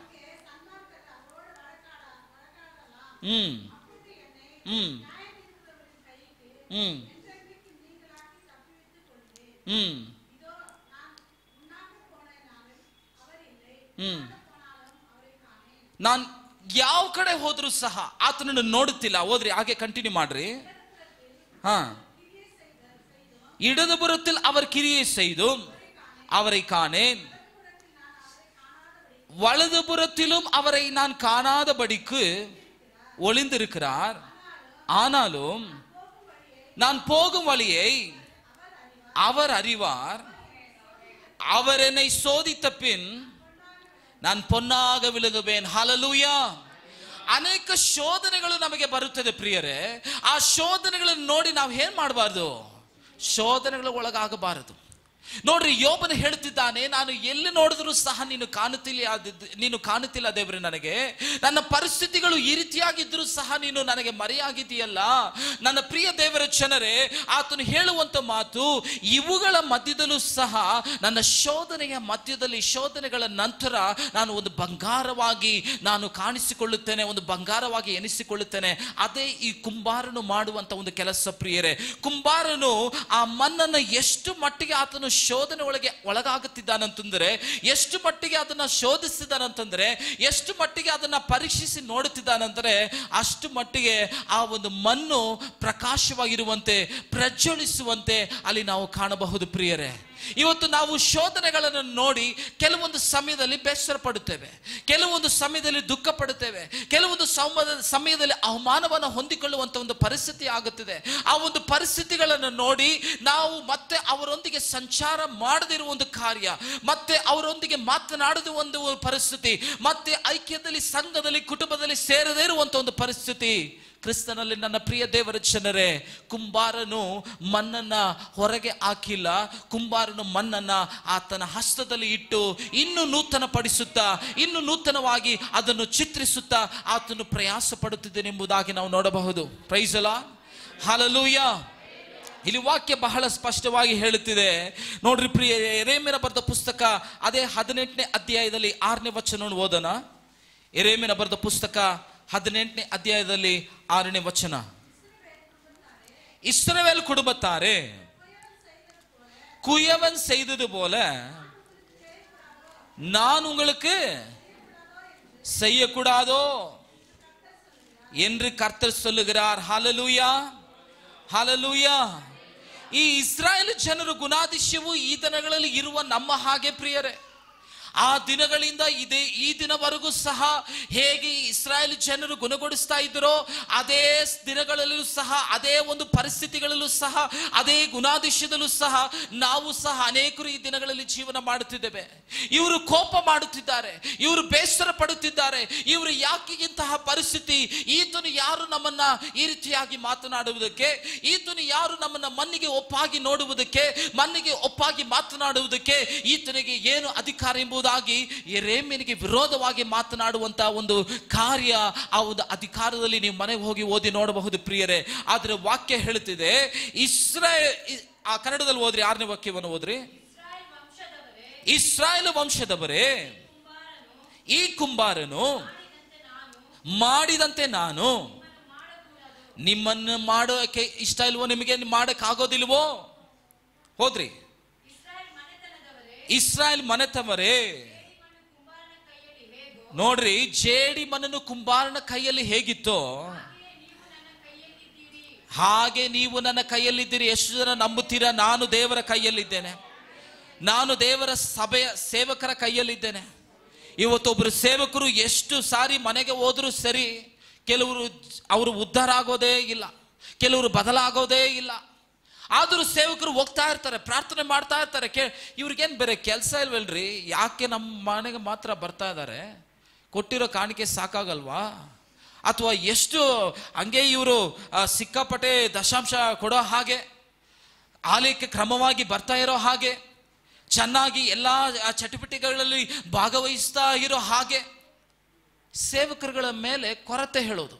ನಾನು ಯಾವ ಕಡೆ ಹೋದ್ರೂ ಸಹ ಆತನನ್ನು ನೋಡುತ್ತಿಲ್ಲ. ಹೋದ್ರಿ, ಹಾಗೆ ಕಂಟಿನ್ಯೂ ಮಾಡ್ರಿ. இடதுபுறத்தில் அவர் கிரியை செய்தும் அவரை காணேன், வலதுபுறத்திலும் அவரை நான் காணாதபடிக்கு ஒளிந்திருக்கிறார். ஆனாலும் நான் போகும் வழியை அவர் அறிவார். அவர் என்னை சோதித்த பின் ನಾನು ಪೊನ್ನಾಗ ವಿಳುಗುವೇನ್. ಹಲ್ಲೆಲೂಯಾ. ಅನೇಕ ಶೋಧನೆಗಳು ನಮಗೆ ಬರುತ್ತದೆ ಪ್ರಿಯರೇ. ಆ ಶೋಧನೆಗಳನ್ನು ನೋಡಿ ನಾವು ಏನ್ ಮಾಡಬಾರ್ದು? ಶೋಧನೆಗಳ ಒಳಗಾಗಬಾರದು. ನೋಡ್ರಿ, ಯೋಬನು ಹೇಳ್ತಿದ್ದಾನೆ, ನಾನು ಎಲ್ಲಿ ನೋಡಿದ್ರು ಸಹ ನೀನು ಕಾಣುತ್ತಿಲ್ಲ ದೇವರೇ. ನನಗೆ ನನ್ನ ಪರಿಸ್ಥಿತಿಗಳು ಈ ರೀತಿಯಾಗಿದ್ರು ಸಹ ನೀನು ನನಗೆ ಮರೆಯಾಗಿದೆಯಲ್ಲ. ನನ್ನ ಪ್ರಿಯ ದೇವರ ಜನರೇ, ಆತನು ಹೇಳುವಂತ ಮಾತು, ಇವುಗಳ ಮಧ್ಯದಲ್ಲೂ ಸಹ ನನ್ನ ಶೋಧನೆಯ ಮಧ್ಯದಲ್ಲಿ, ಶೋಧನೆಗಳ ನಂತರ ನಾನು ಒಂದು ಬಂಗಾರವಾಗಿ ನಾನು ಕಾಣಿಸಿಕೊಳ್ಳುತ್ತೇನೆ, ಒಂದು ಬಂಗಾರವಾಗಿ ಎನಿಸಿಕೊಳ್ಳುತ್ತೇನೆ. ಅದೇ ಈ ಕುಂಬಾರನು ಮಾಡುವಂತ ಒಂದು ಕೆಲಸ ಪ್ರಿಯರೇ. ಕುಂಬಾರನು ಆ ಮಣ್ಣನ್ನು ಎಷ್ಟು ಮಟ್ಟಿಗೆ ಆತನು ಶೋಧನೆ ಒಳಗಾಗುತ್ತಿದ್ದಾನಂತಂದ್ರೆ, ಎಷ್ಟು ಮಟ್ಟಿಗೆ ಅದನ್ನ ಶೋಧಿಸಿದಾನಂತಂದ್ರೆ, ಎಷ್ಟು ಮಟ್ಟಿಗೆ ಅದನ್ನ ಪರೀಕ್ಷಿಸಿ ನೋಡುತ್ತಿದ್ದಾನಂದ್ರೆ, ಅಷ್ಟು ಮಟ್ಟಿಗೆ ಆ ಒಂದು ಮಣ್ಣು ಪ್ರಕಾಶವಾಗಿರುವಂತೆ, ಪ್ರಜ್ವಲಿಸುವಂತೆ ಅಲ್ಲಿ ನಾವು ಕಾಣಬಹುದು ಪ್ರಿಯರೇ. ಇವತ್ತು ನಾವು ಶೋಧನೆಗಳನ್ನು ನೋಡಿ ಕೆಲವೊಂದು ಸಮಯದಲ್ಲಿ ಬೇಸರ ಪಡುತ್ತೇವೆ, ಕೆಲವೊಂದು ಸಮಯದಲ್ಲಿ ದುಃಖ ಪಡುತ್ತೇವೆ, ಕೆಲವೊಂದು ಸಮಯದಲ್ಲಿ ಅವಮಾನವನ್ನು ಹೊಂದಿಕೊಳ್ಳುವಂತ ಒಂದು ಪರಿಸ್ಥಿತಿ ಆಗುತ್ತದೆ. ಆ ಒಂದು ಪರಿಸ್ಥಿತಿಗಳನ್ನು ನೋಡಿ ನಾವು ಮತ್ತೆ ಅವರೊಂದಿಗೆ ಸಂಚಾರ ಮಾಡದಿರುವ ಒಂದು ಕಾರ್ಯ, ಮತ್ತೆ ಅವರೊಂದಿಗೆ ಮಾತನಾಡದ ಒಂದು ಪರಿಸ್ಥಿತಿ, ಮತ್ತೆ ಐಕ್ಯದಲ್ಲಿ, ಸಂಘದಲ್ಲಿ, ಕುಟುಂಬದಲ್ಲಿ ಸೇರದೇ ಇರುವಂತ ಒಂದು ಪರಿಸ್ಥಿತಿ. ಕ್ರಿಸ್ತನಲ್ಲಿ ನನ್ನ ಪ್ರಿಯ ದೇವರ ಜನರೇ, ಕುಂಬಾರನು ಮಣ್ಣನ್ನ ಹೊರಗೆ ಹಾಕಿಲ್ಲ. ಕುಂಬಾರನು ಮಣ್ಣನ್ನ ಆತನ ಹಸ್ತದಲ್ಲಿ ಇಟ್ಟು ಇನ್ನು ನೂತನ ಪಡಿಸುತ್ತಾ, ಇನ್ನು ನೂತನವಾಗಿ ಅದನ್ನು ಚಿತ್ರಿಸುತ್ತಾ ಆತನು ಪ್ರಯಾಸ ಪಡುತ್ತಿದ್ದನೆಂಬುದಾಗಿ ನಾವು ನೋಡಬಹುದು. Praise the lord. ಹಲ್ಲೆಲೂಯಾ. ಇಲ್ಲಿ ವಾಕ್ಯ ಬಹಳ ಸ್ಪಷ್ಟವಾಗಿ ಹೇಳುತ್ತಿದೆ. ನೋಡ್ರಿ ಪ್ರಿಯ, ಯೆರೆಮೀಯನ ಬರೆದ ಪುಸ್ತಕ ಅದೇ 18ನೇ ಅಧ್ಯಾಯದಲ್ಲಿ 6ನೇ ವಚನವನ್ನು ಓದೋಣ. ಯೆರೆಮೀಯನ ಬರೆದ ಪುಸ್ತಕ 18ನೇ ಅಧ್ಯಾಯದಲ್ಲಿ 6ನೇ ವಚನ. இஸ்ரவேல் குடும்பத்தாரே, குயவன் செய்தது போல நான் உங்களுக்கு செய்யக்கூடாதோ என்று கர்த்தர் சொல்லுகிறார். ஹல்லேலூயா, ஹல்லேலೂಯಾ. ಈ ಇಸ್ರಾಯೇಲ್ ಜನರು ಗುಣಾಧಿಶ್ಯವು ಈ ದಿನಗಳಲ್ಲಿ ಇರುವ ನಮ್ಮ ಹಾಗೆ ಪ್ರಿಯರೇ. ಆ ದಿನಗಳಿಂದ ಈ ದಿನವರೆಗೂ ಸಹ ಹೇಗೆ ಇಸ್ರಾಯೇಲ್ ಜನರು ಗುಣಗೊಳಿಸ್ತಾ ಇದ್ದರೋ, ಅದೇ ದಿನಗಳಲ್ಲೂ ಸಹ, ಅದೇ ಒಂದು ಪರಿಸ್ಥಿತಿಗಳಲ್ಲೂ ಸಹ, ಅದೇ ಗುಣಾಧಿಶ್ಯದಲ್ಲೂ ಸಹ ನಾವು ಸಹ ಅನೇಕರು ಈ ದಿನಗಳಲ್ಲಿ ಜೀವನ ಮಾಡುತ್ತಿದ್ದೇವೆ. ಇವರು ಕೋಪ ಮಾಡುತ್ತಿದ್ದಾರೆ, ಇವರು ಬೇಸರ ಪಡುತ್ತಿದ್ದಾರೆ. ಇವರು ಯಾಕೆ ಇಂತಹ ಪರಿಸ್ಥಿತಿ? ಈತನು ಯಾರು ನಮ್ಮನ್ನ ಈ ರೀತಿಯಾಗಿ ಮಾತನಾಡುವುದಕ್ಕೆ? ಈತನು ಯಾರು ನಮ್ಮನ್ನ ಮಣ್ಣಿಗೆ ಒಪ್ಪಾಗಿ ನೋಡುವುದಕ್ಕೆ, ಮಣ್ಣಿಗೆ ಒಪ್ಪಾಗಿ ಮಾತನಾಡುವುದಕ್ಕೆ? ಈತನಿಗೆ ಏನು ಅಧಿಕಾರ ಎಂಬುದಾಗಿ ಯೆರೆಮೀಯನಿಗೆ ವಿರೋಧವಾಗಿ ಮಾತನಾಡುವಂತಹ ಒಂದು ಕಾರ್ಯ, ಆ ಒಂದು ಅಧಿಕಾರದಲ್ಲಿ ನೀವು ಮನೆಗೆ ಹೋಗಿ ಓದಿ ನೋಡಬಹುದು ಪ್ರಿಯರೇ. ಆದರೆ ವಾಕ್ಯ ಹೇಳುತ್ತಿದೆ, ಆ ಕನ್ನಡದಲ್ಲಿ ಓದ್ರಿ, 6ನೇ ವಾಕ್ಯವನ್ನು ಓದ್ರಿ. ಇಸ್ರಾಯೇಲ್ ವಂಶದವರೇ, ಈ ಕುಂಬಾರನು ಮಾಡಿದಂತೆ ನಾನು ನಿಮ್ಮನ್ನು ಮಾಡೋಕೆ ಇಷ್ಟ ಇಲ್ವೋ? ನಿಮಗೆ ಮಾಡಕ್ ಆಗೋದಿಲ್ವೋ? ಹೋದ್ರಿ. ಇಸ್ರಾಯೇಲ್ ಮನೆತವರೇ, ನೋಡ್ರಿ, ಜೇಡಿ ಮಣ್ಣನ್ನು ಕುಂಬಾರನ ಕೈಯಲ್ಲಿ ಹೇಗಿತ್ತೋ ಹಾಗೆ ನೀವು ನನ್ನ ಕೈಯಲ್ಲಿದ್ದೀರಿ. ಎಷ್ಟು ಜನ ನಂಬುತ್ತೀರಾ? ನಾನು ದೇವರ ಕೈಯಲ್ಲಿದ್ದೇನೆ, ನಾನು ದೇವರ ಸಭೆಯ ಸೇವಕರ ಕೈಯಲ್ಲಿದ್ದೇನೆ. ಇವತ್ತೊಬ್ಬರು ಸೇವಕರು ಎಷ್ಟು ಸಾರಿ ಮನೆಗೆ ಹೋದರೂ ಸರಿ, ಕೆಲವರು ಅವರು ಉದ್ಧಾರ ಆಗೋದೇ ಇಲ್ಲ, ಕೆಲವರು ಬದಲಾಗೋದೇ ಇಲ್ಲ. ಆದರೂ ಸೇವಕರು ಹೋಗ್ತಾ ಇರ್ತಾರೆ, ಪ್ರಾರ್ಥನೆ ಮಾಡ್ತಾ ಇರ್ತಾರೆ. ಇವ್ರಿಗೇನು ಬೇರೆ ಕೆಲಸ ಇಲ್ವಲ್ರಿ? ಯಾಕೆ ನಮ್ಮ ಮನೆಗೆ ಮಾತ್ರ ಬರ್ತಾ ಇದ್ದಾರೆ? ಕೊಟ್ಟಿರೋ ಕಾಣಿಕೆ ಸಾಕಾಗಲ್ವಾ? ಅಥವಾ ಎಷ್ಟು ಹಂಗೆ ಇವರು ಸಿಕ್ಕಾಪಟ್ಟೆ ದಶಾಂಶ ಕೊಡೋ ಹಾಗೆ, ಆಲಯಕ್ಕೆ ಕ್ರಮವಾಗಿ ಬರ್ತಾ ಇರೋ ಹಾಗೆ, ಚೆನ್ನಾಗಿ ಎಲ್ಲ ಚಟುವಟಿಕೆಗಳಲ್ಲಿ ಭಾಗವಹಿಸ್ತಾ ಇರೋ ಹಾಗೆ ಸೇವಕರುಗಳ ಮೇಲೆ ಕೊರತೆ ಹೇಳೋದು.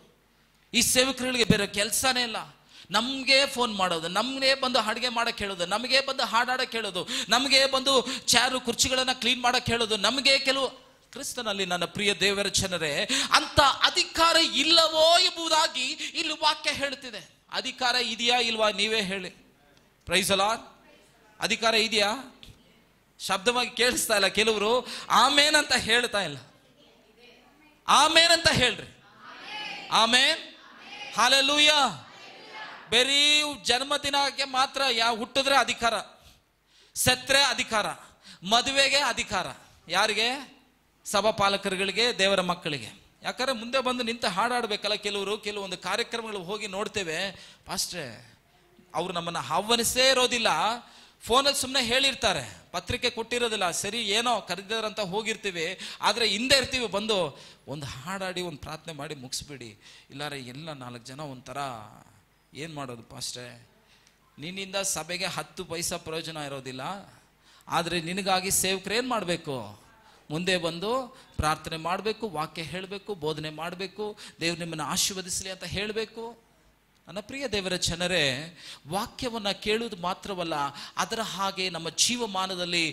ಈ ಸೇವಕರುಗಳಿಗೆ ಬೇರೆ ಕೆಲಸನೇ ಇಲ್ಲ. ನಮಗೆ ಫೋನ್ ಮಾಡೋದು, ನಮಗೆ ಬಂದು ಅಡುಗೆ ಮಾಡಕ್ಕೆ ಹೇಳೋದು, ನಮಗೆ ಬಂದು ಹಾಡಾಡಕ್ಕೆ ಹೇಳೋದು, ನಮಗೆ ಬಂದು ಚೇರು ಕುರ್ಚಿಗಳನ್ನು ಕ್ಲೀನ್ ಮಾಡಕ್ಕೆ ಹೇಳೋದು, ನಮಗೆ ಕೆಲವು ಕ್ರಿಸ್ತನಲ್ಲಿ ನನ್ನ ಪ್ರಿಯ ದೇವರ ಜನರೇ, ಅಂತ ಅಧಿಕಾರ ಇಲ್ಲವೋ ಎಂಬುದಾಗಿ ಇಲ್ಲಿ ವಾಕ್ಯ ಹೇಳ್ತಿದೆ. ಅಧಿಕಾರ ಇದೆಯಾ ಇಲ್ವಾ? ನೀವೇ ಹೇಳಿ. Praise the lord. ಅಧಿಕಾರ ಇದೆಯಾ? ಶಬ್ದವಾಗಿ ಕೇಳಿಸ್ತಾ ಇಲ್ಲ. ಕೆಲವರು ಆಮೇನ್ ಅಂತ ಹೇಳ್ತಾ ಇಲ್ಲ. ಆಮೇನ್ ಅಂತ ಹೇಳ್ರಿ. ಆಮೇನ್, ಹಲ್ಲೆಲೂಯಾ. ಬರೀ ಜನ್ಮದಿನಕ್ಕೆ ಮಾತ್ರ ಹುಟ್ಟಿದ್ರೆ ಅಧಿಕಾರ, ಸತ್ರೆ ಅಧಿಕಾರ, ಮದುವೆಗೆ ಅಧಿಕಾರ. ಯಾರಿಗೆ? ಸಭಾಪಾಲಕರುಗಳಿಗೆ, ದೇವರ ಮಕ್ಕಳಿಗೆ. ಯಾಕಂದ್ರೆ ಮುಂದೆ ಬಂದು ನಿಂತು ಹಾಡಾಡ್ಬೇಕಲ್ಲ. ಕೆಲವೊಂದು ಕಾರ್ಯಕ್ರಮಗಳು ಹೋಗಿ ನೋಡ್ತೇವೆ, ಪಾಸ್ಟ್ರೆ ಅವ್ರು ನಮ್ಮನ್ನು ಆಹ್ವಾನಿಸೇ ಇರೋದಿಲ್ಲ, ಫೋನಲ್ಲಿ ಸುಮ್ಮನೆ ಹೇಳಿರ್ತಾರೆ, ಪತ್ರಿಕೆ ಕೊಟ್ಟಿರೋದಿಲ್ಲ. ಸರಿ, ಏನೋ ಕರೆದಿದ್ದಾರಂತ ಹೋಗಿರ್ತೀವಿ, ಆದರೆ ಹಿಂದೆ ಇರ್ತೀವಿ, ಬಂದು ಒಂದು ಹಾಡಾಡಿ ಒಂದು ಪ್ರಾರ್ಥನೆ ಮಾಡಿ ಮುಗಿಸ್ಬಿಡಿ. ಇಲ್ಲಾರೆ ಎಲ್ಲ 4 ಜನ ಒಂಥರ ಏನು ಮಾಡೋದು ಪಾಸ್ಟ್ರೆ? ನಿನ್ನಿಂದ ಸಭೆಗೆ 10 ಪೈಸಾ ಪ್ರಯೋಜನ ಇರೋದಿಲ್ಲ. ಆದರೆ ನಿನಗಾಗಿ ಸೇವಕರು ಏನು ಮಾಡಬೇಕು? ಮುಂದೆ ಬಂದು ಪ್ರಾರ್ಥನೆ ಮಾಡಬೇಕು, ವಾಕ್ಯ ಹೇಳಬೇಕು, ಬೋಧನೆ ಮಾಡಬೇಕು, ದೇವ್ರು ನಿಮ್ಮನ್ನು ಆಶೀರ್ವದಿಸಲಿ ಅಂತ ಹೇಳಬೇಕು. ನನ್ನ ಪ್ರಿಯ ದೇವರ ಜನರೇ, ವಾಕ್ಯವನ್ನು ಕೇಳುವುದು ಮಾತ್ರವಲ್ಲ, ಅದರ ಹಾಗೆ ನಮ್ಮ ಜೀವಮಾನದಲ್ಲಿ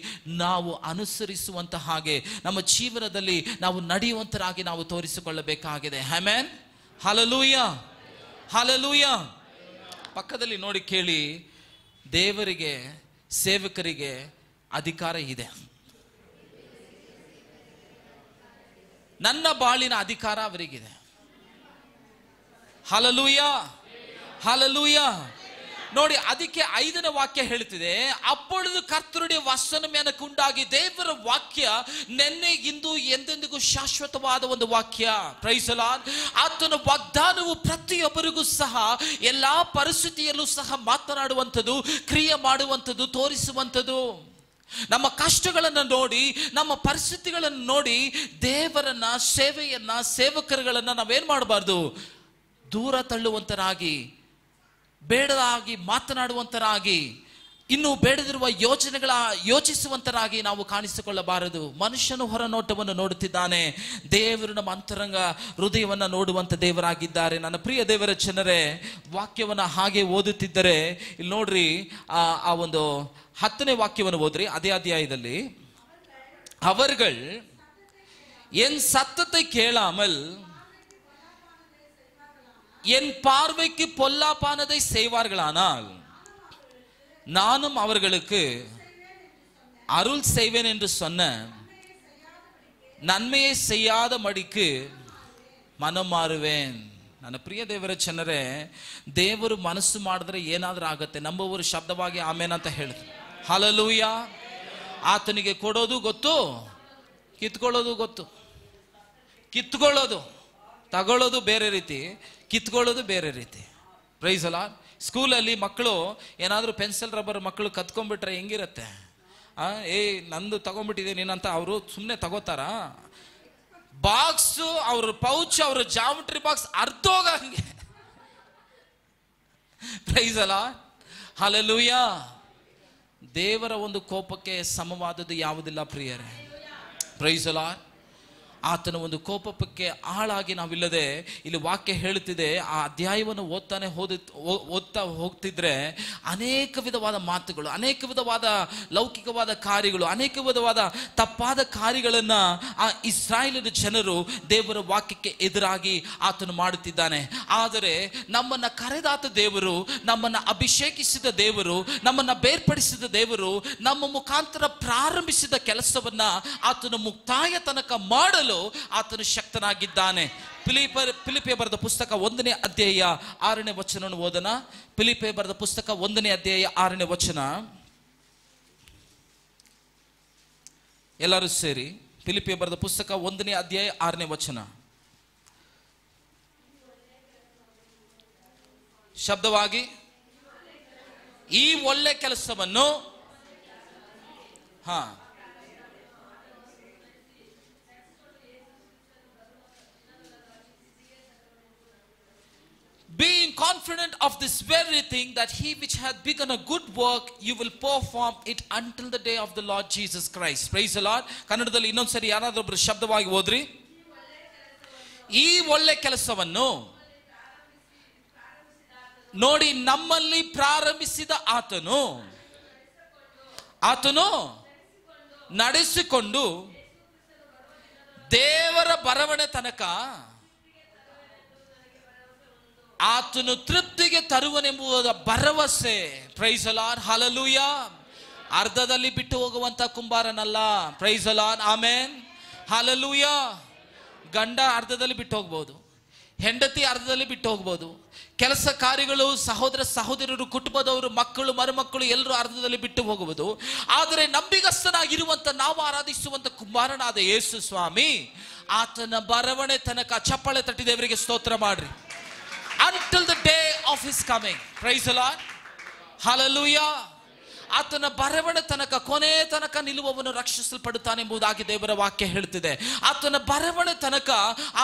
ನಾವು ಅನುಸರಿಸುವಂಥ ಹಾಗೆ, ನಮ್ಮ ಜೀವನದಲ್ಲಿ ನಾವು ನಡೆಯುವಂತರಾಗಿ ನಾವು ತೋರಿಸಿಕೊಳ್ಳಬೇಕಾಗಿದೆ. Amen, hallelujah, hallelujah. ಪಕ್ಕದಲ್ಲಿ ನೋಡಿ ಕೇಳಿ, ದೇವರಿಗೆ ಸೇವಕರಿಗೆ ಅಧಿಕಾರ ಇದೆ. ನನ್ನ ಬಾಳಿನ ಅಧಿಕಾರ ಅವರಿಗಿದೆ. Hallelujah, hallelujah. ನೋಡಿ, ಅದಕ್ಕೆ 5ನೇ ವಾಕ್ಯ ಹೇಳ್ತಿದೆ, ಅಪ್ಪೊழுது ಕರ್ತருடைய ವಚனம் எனக்கு ಉಂಟಾಗಿ. ದೇವರ ವಾಕ್ಯ ನೆನ್ನೆ ಇಂದು ಎಂದೆಂದಿಗೂ ಶಾಶ್ವತವಾದ ಒಂದು ವಾಕ್ಯ. Praise the lord. ಆತನ ವಾಗ್ದಾನವು ಪ್ರತಿಯೊಬ್ಬರಿಗೂ ಸಹ ಎಲ್ಲಾ ಪರಿಸ್ಥಿತಿಯಲ್ಲೂ ಸಹ ಮಾತನಾಡುವಂಥದ್ದು, ಕ್ರಿಯೆ ಮಾಡುವಂಥದ್ದು, ತೋರಿಸುವಂಥದ್ದು. ನಮ್ಮ ಕಷ್ಟಗಳನ್ನು ನೋಡಿ, ನಮ್ಮ ಪರಿಸ್ಥಿತಿಗಳನ್ನು ನೋಡಿ, ದೇವರನ್ನ, ಸೇವೆಯನ್ನ, ಸೇವಕರುಗಳನ್ನ ನಾವೇನ್ ಮಾಡಬಾರ್ದು? ದೂರ ತಳ್ಳುವಂತರಾಗಿ, ಬೇಡದಾಗಿ ಮಾತನಾಡುವಂತರಾಗಿ, ಇನ್ನು ಬೇಡದಿರುವ ಯೋಚಿಸುವಂತರಾಗಿ ನಾವು ಕಾಣಿಸಿಕೊಳ್ಳಬಾರದು. ಮನುಷ್ಯನು ಹೊರನೋಟವನ್ನು ನೋಡುತ್ತಿದ್ದಾನೆ, ದೇವರು ನಮ್ಮ ಅಂತರಂಗ ಹೃದಯವನ್ನು ನೋಡುವಂತ ದೇವರಾಗಿದ್ದಾರೆ. ನನ್ನ ಪ್ರಿಯ ದೇವರ ಜನರೇ, ವಾಕ್ಯವನ್ನು ಹಾಗೆ ಓದುತ್ತಿದ್ದರೆ ಇಲ್ಲಿ ನೋಡ್ರಿ, ಆ ಒಂದು 10ನೇ ವಾಕ್ಯವನ್ನು ಓದ್ರಿ, ಅದೇ ಅಧ್ಯಾಯದಲ್ಲಿ. அவர்கள் என் சத்தத்தை கேளாமல் என் பார்வைக்கு பொல்லாப்பானதை செய்வார்களானால் நானும் அவர்களுக்கு அருள் செய்வேன் என்று சொன்ன நன்மையை செய்யாத மடிக்கு மனம் மாறுவேன். ನನ್ನ ಪ್ರಿಯ ದೇವರ ಜನರೇ, ದೇವರು ಮನಸ್ಸು ಮಾಡಿದ್ರೆ ಏನಾದ್ರೂ ಆಗತ್ತೆ. ನಂಬುವವರು ಶಬ್ದವಾಗಿ ಆಮೇನ್ ಅಂತ ಹೇಳಿದ್ರು. ಹಲ್ಲೆಲೂಯಾ. ಆತನಿಗೆ ಕೊಡೋದು ಗೊತ್ತು, ಕಿತ್ಕೊಳ್ಳೋದು ಗೊತ್ತು. ಕಿತ್ಕೊಳ್ಳೋದು, ತಗೊಳ್ಳೋದು ಬೇರೆ ರೀತಿ, ಕಿತ್ಕೊಳ್ಳೋದು ಬೇರೆ ರೀತಿ. Praise the lord. ಸ್ಕೂಲಲ್ಲಿ ಮಕ್ಕಳು ಏನಾದರೂ ಪೆನ್ಸಿಲ್ ರಬ್ಬರ್ ಮಕ್ಕಳು ಕತ್ಕೊಂಡ್ಬಿಟ್ರೆ ಹೆಂಗಿರುತ್ತೆ? ನಂದು ತಗೊಂಡ್ಬಿಟ್ಟಿದೆ ನೀನಂತ ಅವರು ಸುಮ್ಮನೆ ತಗೋತಾರ? ಬಾಕ್ಸ್, ಅವ್ರ ಪೌಚ್, ಅವ್ರ ಜಾಮೆಟ್ರಿ ಬಾಕ್ಸ್ ಅರ್ಧೋಗಂಗೆ. Praise the lord. ಹಲ್ಲೆಲೂಯಾ. ದೇವರ ಒಂದು ಕೋಪಕ್ಕೆ ಸಮವಾದದ್ದು ಯಾವುದಿಲ್ಲ ಪ್ರಿಯರೇ. Praise the lord. ಆತನ ಒಂದು ಕೋಪಕ್ಕೆ ಆಳಾಗಿ ನಾವಿಲ್ಲದೆ, ಇಲ್ಲಿ ವಾಕ್ಯ ಹೇಳುತ್ತಿದೆ, ಆ ಅಧ್ಯಾಯವನ್ನು ಓದ್ತಾ ಹೋಗ್ತಿದ್ರೆ ಅನೇಕ ವಿಧವಾದ ಮಾತುಗಳು, ಅನೇಕ ವಿಧವಾದ ಲೌಕಿಕವಾದ ಕಾರ್ಯಗಳು, ಅನೇಕ ವಿಧವಾದ ತಪ್ಪಾದ ಕಾರ್ಯಗಳನ್ನು ಆ ಇಸ್ರಾಯೇಲಿನ ಜನರು ದೇವರ ವಾಕ್ಯಕ್ಕೆ ಎದುರಾಗಿ ಆತನು ಮಾಡುತ್ತಿದ್ದಾನೆ. ಆದರೆ ನಮ್ಮನ್ನು ಕರೆದಾತ ದೇವರು, ನಮ್ಮನ್ನು ಅಭಿಷೇಕಿಸಿದ ದೇವರು, ನಮ್ಮನ್ನು ಬೇರ್ಪಡಿಸಿದ ದೇವರು, ನಮ್ಮ ಮುಖಾಂತರ ಪ್ರಾರಂಭಿಸಿದ ಕೆಲಸವನ್ನ ಆತನು ಮುಕ್ತಾಯ ತನಕ ಮಾಡಲು ಆತನು ಶಕ್ತನಾಗಿದ್ದಾನೆ. ಫಿಲಿಪ್ಪೆ ಬರೆದ ಪುಸ್ತಕ 1ನೇ ಅಧ್ಯಾಯ 6ನೇ ವಚನವನ್ನು ಓದೋಣ. ಫಿಲಿಪ್ಪೆ ಬರೆದ ಪುಸ್ತಕ 1ನೇ ಅಧ್ಯಾಯ 6ನೇ ವಚನ. ಎಲ್ಲರೂ ಸೇರಿ ಫಿಲಿಪ್ಪೆ ಬರೆದ ಪುಸ್ತಕ 1ನೇ ಅಧ್ಯಾಯ 6ನೇ ವಚನ. ಶಬ್ದವಾಗಿ, ಈ ಒಳ್ಳೆ ಕೆಲಸವನ್ನು being confident of this very thing, that he which hath begun a good work, you will perform it until the day of the Lord Jesus Christ. Praise the Lord. ಕನ್ನಡದಲ್ಲಿ ಇನ್ನೊಂದ್ಸರಿ ಯಾರಾದ್ರೊಬ್ರು ಶಬ್ದವಾಗಿ ಓದ್ರಿ. ಈ ಒಳ್ಳೆ ಕೆಲಸವನ್ನು ನೋಡಿ ನಮ್ಮಲ್ಲಿ ಪ್ರಾರಂಭಿಸಿದ ಆತನು ನಡೆಸಿಕೊಂಡು ದೇವರ ಬರವಣೆ ತನಕ ಆತನು ತೃಪ್ತಿಗೆ ತರುವನೆಂಬುದ ಭರವಸೆ. Praise the lord. ಹಲ್ಲೆಲೂಯಾ. ಅರ್ಧದಲ್ಲಿ ಬಿಟ್ಟು ಹೋಗುವಂತ ಕುಂಬಾರನಲ್ಲ. Praise the Lord. Amen. Hallelujah. ಗಂಡ ಅರ್ಧದಲ್ಲಿ ಬಿಟ್ಟು ಹೋಗ್ಬೋದು, ಹೆಂಡತಿ ಅರ್ಧದಲ್ಲಿ ಬಿಟ್ಟು ಹೋಗ್ಬೋದು, ಕೆಲಸ ಕಾರ್ಯಗಳು, ಸಹೋದರ ಸಹೋದರರು, ಕುಟುಂಬದವರು, ಮಕ್ಕಳು ಮರುಮಕ್ಕಳು ಎಲ್ಲರೂ ಅರ್ಧದಲ್ಲಿ ಬಿಟ್ಟು ಹೋಗುವುದು. ಆದರೆ ನಂಬಿಗಸ್ತನಾಗಿರುವಂತ ನಾವು ಆರಾಧಿಸುವಂತ ಕುಮಾರನಾದ ಯೇಸು ಸ್ವಾಮಿ ಆತನ ಬರವಣೆ ತನಕ ಚಪ್ಪಾಳೆ ತಟ್ಟಿ ದೇವರಿಗೆ ಸ್ತೋತ್ರ ಮಾಡ್ರಿ. Until the day of his coming. Praise the Lord. Hallelujah. ಆತನ ಬರವಣೆ ತನಕ, ಕೊನೆ ತನಕ ನಿಲ್ಲುವವನು ರಕ್ಷಿಸಲ್ಪಡುತ್ತಾನೆ ಎಂಬುದಾಗಿ ದೇವರ ವಾಕ್ಯ ಹೇಳ್ತಿದೆ. ಆತನ ಬರವಣೆ ತನಕ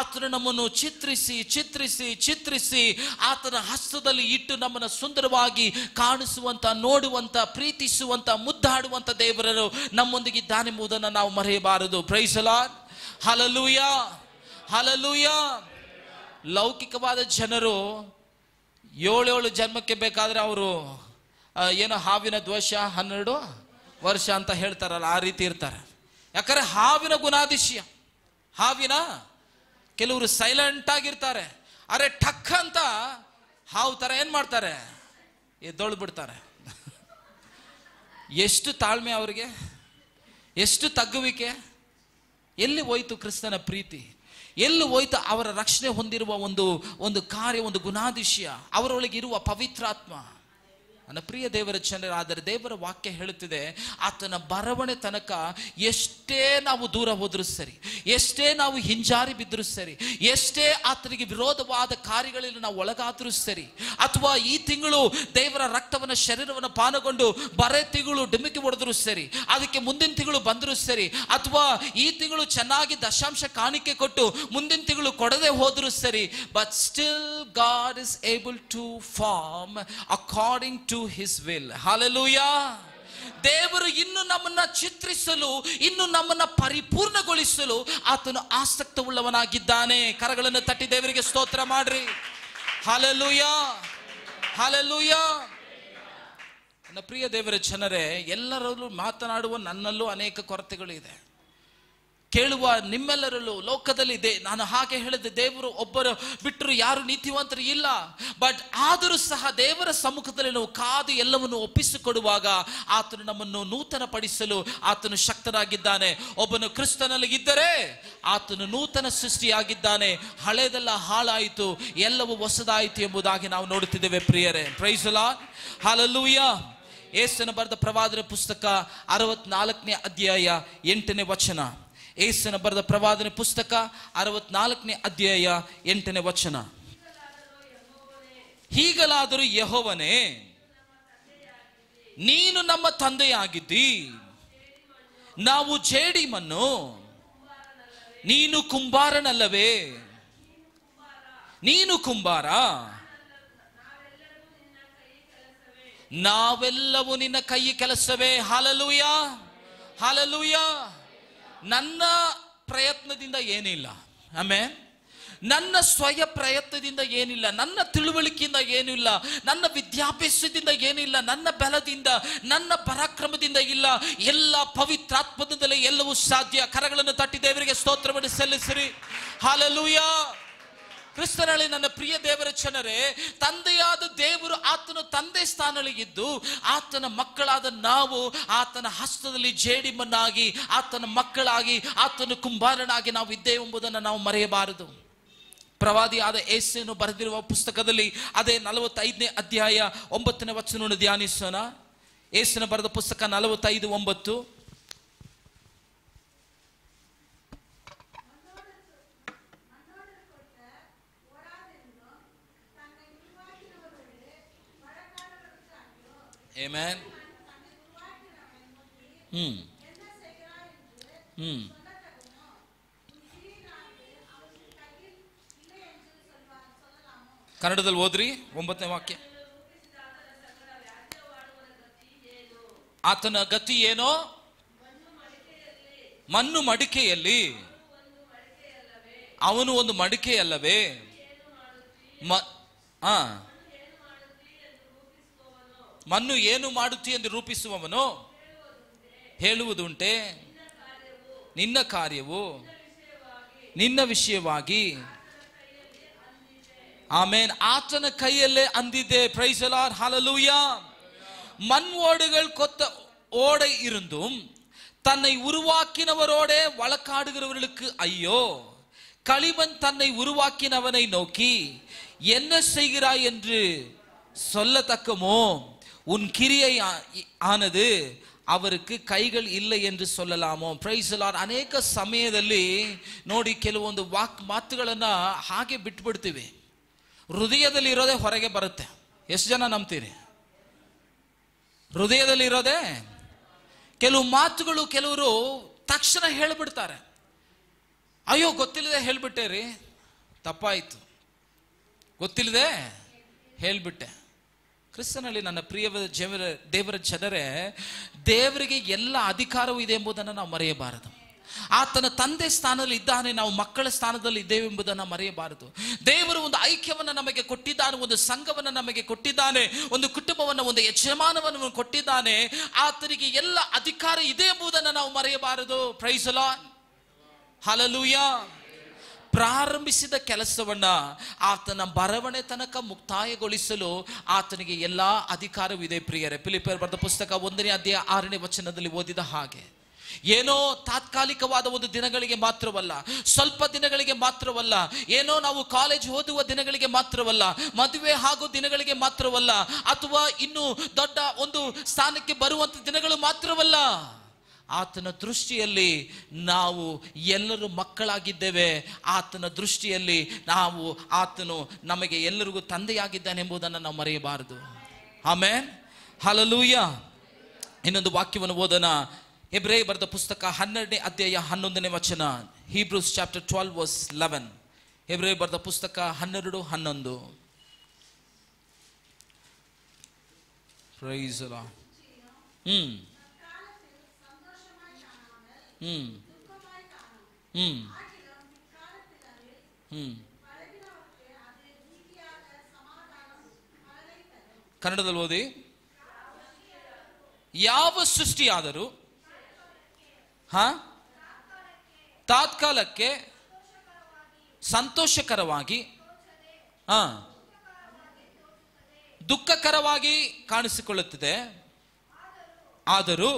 ಆತನು ನಮ್ಮನ್ನು ಚಿತ್ರಿಸಿ ಚಿತ್ರಿಸಿ ಚಿತ್ರಿಸಿ ಆತನ ಹಸ್ತದಲ್ಲಿ ಇಟ್ಟು ನಮ್ಮನ್ನು ಸುಂದರವಾಗಿ ಕಾಣಿಸುವಂತ, ನೋಡುವಂತ, ಪ್ರೀತಿಸುವಂತ, ಮುದ್ದಾಡುವಂತ ದೇವರನ್ನು ನಮ್ಮೊಂದಿಗಿದ್ದಾನೆಂಬುದನ್ನು ನಾವು ಮರೆಯಬಾರದು. Praise the lord. Hallelujah. Hallelujah. ಲೌಕಿಕವಾದ ಜನರು 7 ಜನ್ಮಕ್ಕೆ ಬೇಕಾದ್ರೆ ಅವರು ಏನೋ ಹಾವಿನ ದೋಷ 12 ವರ್ಷ ಅಂತ ಹೇಳ್ತಾರಲ್ಲ, ಆ ರೀತಿ ಇರ್ತಾರೆ. ಯಾಕಂದ್ರೆ ಹಾವಿನ ಗುಣಾದಿಶಯ, ಕೆಲವರು ಸೈಲೆಂಟ್ ಆಗಿರ್ತಾರೆ. ಅರೆ ಠಕ್ ಅಂತ ಹಾವು ತರ ಏನ್ ಮಾಡ್ತಾರೆ, ಎದ್ದೊಳು ಬಿಡ್ತಾರೆ. ಎಷ್ಟು ತಾಳ್ಮೆ ಅವರಿಗೆ, ಎಷ್ಟು ತಗ್ಗುವಿಕೆ. ಎಲ್ಲಿ ಹೋಯ್ತು ಕ್ರಿಸ್ತನ ಪ್ರೀತಿ? ಎಲ್ಲಿ ಹೋಯ್ತು ಅವರ ರಕ್ಷಣೆ ಹೊಂದಿರುವ ಒಂದು ಕಾರ್ಯ, ಒಂದು ಗುಣಾದಿಶಯ, ಅವರೊಳಗೆ ಇರುವ ಪವಿತ್ರಾತ್ಮ? ನನ್ನ ಪ್ರಿಯ ದೇವರ ಜನರಾದರೆ ದೇವರ ವಾಕ್ಯ ಹೇಳುತ್ತಿದೆ, ಆತನ ಬರವಣೆ ತನಕ ಎಷ್ಟೇ ನಾವು ದೂರ ಹೋದ್ರೂ ಸರಿ, ಎಷ್ಟೇ ನಾವು ಹಿಂಜಾರಿ ಬಿದ್ದರೂ ಸರಿ, ಎಷ್ಟೇ ಆತನಿಗೆ ವಿರೋಧವಾದ ಕಾರ್ಯಗಳಲ್ಲಿ ನಾವು ಒಳಗಾದರೂ ಸರಿ, ಅಥವಾ ಈ ತಿಂಗಳು ದೇವರ ರಕ್ತವನ್ನ ಶರೀರವನ್ನು ಪಾನಗೊಂಡು ಬರೇ ತಿಂಗಳು ಡಿಮಿಕಿ ಹೊಡೆದ್ರು ಸರಿ, ಅದಕ್ಕೆ ಮುಂದಿನ ತಿಂಗಳು ಬಂದರೂ ಸರಿ, ಅಥವಾ ಈ ತಿಂಗಳು ಚೆನ್ನಾಗಿ ದಶಾಂಶ ಕಾಣಿಕೆ ಕೊಟ್ಟು ಮುಂದಿನ ತಿಂಗಳು ಕೊಡದೆ ಹೋದರೂ ಸರಿ, but still god is able to form according to His will. Hallelujah. ದೇವರು ಇನ್ನು ನಮ್ಮನ್ನ ಚಿತ್ರಿಸಲು, ಇನ್ನು ನಮ್ಮನ್ನ ಪರಿಪೂರ್ಣಗೊಳಿಸಲು ಆತನು ಆಸಕ್ತವುಳ್ಳವನಾಗಿದ್ದಾನೆ. ಕರಗಳನ್ನು ತಟ್ಟಿ ದೇವರಿಗೆ ಸ್ತೋತ್ರ ಮಾಡ್ರಿ. ಹಲ್ಲೆಲೂಯಾ. ಹಲ್ಲೆಲೂಯಾ. ನನ್ನ ಪ್ರಿಯ ದೇವರ ಜನರೇ, ಎಲ್ಲರಲ್ಲೂ ಮಾತನಾಡುವ ನನ್ನಲ್ಲೂ ಅನೇಕ ಕೊರತೆಗಳು ಇದೆ. ಕೇಳುವ ನಿಮ್ಮೆಲ್ಲರಲ್ಲೂ ಲೋಕದಲ್ಲಿ ಇದೆ. ನಾನು ಹಾಗೆ ಹೇಳಿದೆ, ದೇವರು ಒಬ್ಬರು ಬಿಟ್ಟರು ಯಾರು ನೀತಿವಂತರು ಇಲ್ಲ. ಬಟ್ ಆದರೂ ಸಹ ದೇವರ ಸಮ್ಮುಖದಲ್ಲಿ ನಾವು ಕಾದು ಎಲ್ಲವನ್ನು ಒಪ್ಪಿಸಿಕೊಡುವಾಗ ಆತನು ನಮ್ಮನ್ನು ನೂತನ ಪಡಿಸಲು ಆತನು ಶಕ್ತನಾಗಿದ್ದಾನೆ. ಒಬ್ಬನು ಕ್ರಿಸ್ತನಲ್ಲಿ ಇದ್ದರೆ ಆತನು ನೂತನ ಸೃಷ್ಟಿಯಾಗಿದ್ದಾನೆ. ಹಳೆದೆಲ್ಲ ಹಾಳಾಯಿತು, ಎಲ್ಲವೂ ಹೊಸದಾಯಿತು ಎಂಬುದಾಗಿ ನಾವು ನೋಡುತ್ತಿದ್ದೇವೆ ಪ್ರಿಯರೇ. Praise the lord. ಹಲ್ಲೆಲೂಯಾ. ಯೇಸುವಿನ ಬರೆದ ಪ್ರವಾದನೆ ಪುಸ್ತಕ 64ನೇ ಅಧ್ಯಾಯ 8ನೇ ವಚನ. ಯೇಸುವಿನ ಬರೆದ ಪ್ರವಾದನೆ ಪುಸ್ತಕ 64ನೇ ಅಧ್ಯಾಯ 8ನೇ ವಚನ. ಹೀಗಲಾದರೂ ಯೆಹೋವನೇ, ನೀನು ನಮ್ಮ ತಂದೆಯಾಗಿದ್ದಿ, ನಾವು ಜೇಡಿಮಣ್ಣು, ನೀನು ಕುಂಬಾರನಲ್ಲವೇ? ನೀನು ಕುಂಬಾರ, ನಾವೆಲ್ಲವೂ ನಿನ್ನ ಕೈ ಕೆಲಸವೇ. ಹಲ್ಲೆಲೂಯಾ. ಹಲ್ಲೆಲೂಯಾ. ನನ್ನ ಪ್ರಯತ್ನದಿಂದ ಏನಿಲ್ಲ. ಆಮೆನ್. ನನ್ನ ಸ್ವಯ ಪ್ರಯತ್ನದಿಂದ ಏನಿಲ್ಲ, ನನ್ನ ತಿಳುವಳಿಕೆಯಿಂದ ಏನಿಲ್ಲ, ನನ್ನ ವಿದ್ಯಾಭ್ಯಾಸದಿಂದ ಏನಿಲ್ಲ, ನನ್ನ ಬಲದಿಂದ, ನನ್ನ ಪರಾಕ್ರಮದಿಂದ ಇಲ್ಲ. ಎಲ್ಲ ಪವಿತ್ರಾತ್ಮದಿಂದಲೇ ಎಲ್ಲವೂ ಸಾಧ್ಯ. ಕರಗಳನ್ನು ತಟ್ಟಿ ದೇವರಿಗೆ ಸ್ತೋತ್ರವನ್ನು ಸಲ್ಲಿಸಿರಿ. ಹಲ್ಲೆಲೂಯಾ. ಕ್ರಿಸ್ತನಲ್ಲಿ ನನ್ನ ಪ್ರಿಯ ದೇವರ ಜನರೇ, ತಂದೆಯಾದ ದೇವರು ಆತನ ತಂದೆ ಸ್ಥಾನದಲ್ಲಿದ್ದು ಆತನ ಮಕ್ಕಳಾದ ನಾವು ಆತನ ಹಸ್ತದಲ್ಲಿ ಜೇಡಿಮಣ್ಣಾಗಿ, ಆತನ ಮಕ್ಕಳಾಗಿ, ಆತನ ಕುಂಬಾರನಾಗಿ ನಾವು ಇದ್ದೇವೆ ಎಂಬುದನ್ನು ನಾವು ಮರೆಯಬಾರದು. ಪ್ರವಾದಿಯಾದ ಯೆಶಾಯನು ಬರೆದಿರುವ ಪುಸ್ತಕದಲ್ಲಿ ಅದೇ 45ನೇ ಅಧ್ಯಾಯ 9ನೇ ವಚನವನ್ನು ಧ್ಯಾನಿಸೋಣ. ಯೆಶಾಯನು ಬರೆದ ಪುಸ್ತಕ 45:9. Amen. ಕನ್ನಡದಲ್ಲಿ ಓದ್ರಿ 9ನೇ ವಾಕ್ಯ. ಆತನ ಗತಿ ಏನೋ? ಮಣ್ಣು ಮಡಿಕೆಯಲ್ಲಿ ಅವನು ಒಂದು ಮಡಿಕೆಯಲ್ಲವೇ? ಮಣ್ಣು ಏನು ಮಾಡುತ್ತಿ ಎಂದು ರೂಪಿಸುವವನು ಹೇಳುವುದುಂಟೆ, ನಿನ್ನ ಕಾರ್ಯವು ನಿನ್ನ ವಿಷಯವಾಗಿ ಆಮೇನ್ ಆತನ ಕೈಯಲ್ಲೇ ಅಂದಿದೆ. ಪ್ರೈಸ್ ದಿ ಲಾರ್ಡ್, ஹalleluya. மண் ஓடுகள் கொத்த ஓடை இருந்தும் தன்னை உருவாக்கினவரோடே வழக்காடுகிறவர்களுக்கு ஐயோ. களிமண் தன்னை உருவாக்கினவனை நோக்கி என்ன செய்கிறாய் என்று சொல்லத்தக்கமோ? உன் கிரியை ஆனது ಅವರಿಗೆ ಕೈಗಳು ಇಲ್ಲ ಎಂದು சொல்லಲಾಮೋ? Price the lord. ಅನೇಕ ಸಮಯದಲ್ಲಿ ನೋಡಿ ಕೆಲವೊಂದು ಮಾತುಗಳನ್ನ ಹಾಗೆ ಬಿಟ್ಬಿಡ್ತೀವಿ. ಹೃದಯದಲ್ಲಿ ಇರೋದೇ ಹೊರಗೆ ಬರುತ್ತೆ. ಎಷ್ಟು ಜನ ನಂಬ್ತೀರಿ? ಹೃದಯದಲ್ಲಿ ಇರೋದೇ ಕೆಲವು ಮಾತುಗಳು ಕೆಲವರು ತಕ್ಷಣ ಹೇಳಿಬಿಡ್ತಾರೆ. ಅಯ್ಯೋ ಗೊತ್ತಿಲ್ಲದೆ ಹೇಳ್ಬಿಟ್ಟೆ ರೀ, ತಪ್ಪಾಯಿತು, ಗೊತ್ತಿಲ್ಲದೆ ಹೇಳ್ಬಿಟ್ಟೆ. ಕ್ರಿಸ್ತನಲ್ಲಿ ನನ್ನ ಪ್ರಿಯ ದೇವರ ಜನರೇ, ದೇವರಿಗೆ ಎಲ್ಲ ಅಧಿಕಾರವೂ ಇದೆ ಎಂಬುದನ್ನು ನಾವು ಮರೆಯಬಾರದು. ಆತನ ತಂದೆ ಸ್ಥಾನದಲ್ಲಿ ಇದ್ದಾನೆ, ನಾವು ಮಕ್ಕಳ ಸ್ಥಾನದಲ್ಲಿ ಇದ್ದೇವೆ ಎಂಬುದನ್ನು ಮರೆಯಬಾರದು. ದೇವರು ಒಂದು ಐಕ್ಯವನ್ನು ನಮಗೆ ಕೊಟ್ಟಿದ್ದಾನೆ, ಒಂದು ಸಂಘವನ್ನು ನಮಗೆ ಕೊಟ್ಟಿದ್ದಾನೆ, ಒಂದು ಕುಟುಂಬವನ್ನು, ಒಂದು ಯಜಮಾನವನ್ನು ಕೊಟ್ಟಿದ್ದಾನೆ. ಆತನಿಗೆ ಎಲ್ಲ ಅಧಿಕಾರ ಇದೆ ಎಂಬುದನ್ನು ನಾವು ಮರೆಯಬಾರದು. Praise the lord, hallelujah. ಪ್ರಾರಂಭಿಸಿದ ಕೆಲಸವನ್ನ ಆತನ ಬರವಣೆ ತನಕ ಮುಕ್ತಾಯಗೊಳಿಸಲು ಆತನಿಗೆ ಎಲ್ಲಾ ಅಧಿಕಾರವಿದೆ. ಪ್ರಿಯರೇ, ಫಿಲಿಪ್ಪಿಯರು ಬರೆದ ಪುಸ್ತಕ 1ನೇ ಅಧ್ಯಾಯ 6ನೇ ವಚನದಲ್ಲಿ ಓದಿದ ಹಾಗೆ, ಏನೋ ತಾತ್ಕಾಲಿಕವಾದ ಒಂದು ದಿನಗಳಿಗೆ ಮಾತ್ರವಲ್ಲ, ಸ್ವಲ್ಪ ದಿನಗಳಿಗೆ ಮಾತ್ರವಲ್ಲ, ಏನೋ ನಾವು ಕಾಲೇಜ್ ಓದುವ ದಿನಗಳಿಗೆ ಮಾತ್ರವಲ್ಲ, ಮದುವೆ ಹಾಗೂ ದಿನಗಳಿಗೆ ಮಾತ್ರವಲ್ಲ, ಅಥವಾ ಇನ್ನು ದೊಡ್ಡ ಒಂದು ಸ್ಥಾನಕ್ಕೆ ಬರುವಂತ ದಿನಗಳು ಮಾತ್ರವಲ್ಲ. ಆತನ ದೃಷ್ಟಿಯಲ್ಲಿ ನಾವು ಎಲ್ಲರೂ ಮಕ್ಕಳಾಗಿದ್ದೇವೆ. ಆತನ ದೃಷ್ಟಿಯಲ್ಲಿ ಆತನು ನಮಗೆ ಎಲ್ಲರಿಗೂ ತಂದೆಯಾಗಿದ್ದಾನೆ ಎಂಬುದನ್ನು ನಾವು ಮರೆಯಬಾರದು. Amen, hallelujah. ಇನ್ನೊಂದು ವಾಕ್ಯವನ್ನು ಓದೋಣ. ಹೆಬ್ರೆಯ ಬರೆದ ಪುಸ್ತಕ 12ನೇ ಅಧ್ಯಾಯ 11ನೇ ವಚನ. Hebrews chapter 12 verse 11. ಹೆಬ್ರೆಯ ಬರೆದ ಪುಸ್ತಕ 12:11. Praise the lord. ಕನ್ನಡದಲ್ಲಿ ಓದಿ. ಯಾವ ಸೃಷ್ಟಿಯಾದರೂ ತಾತ್ಕಾಲಕ್ಕೆ ಸಂತೋಷಕರವಾಗಿ ದುಃಖಕರವಾಗಿ ಕಾಣಿಸಿಕೊಳ್ಳುತ್ತದೆ. ಆದರೂ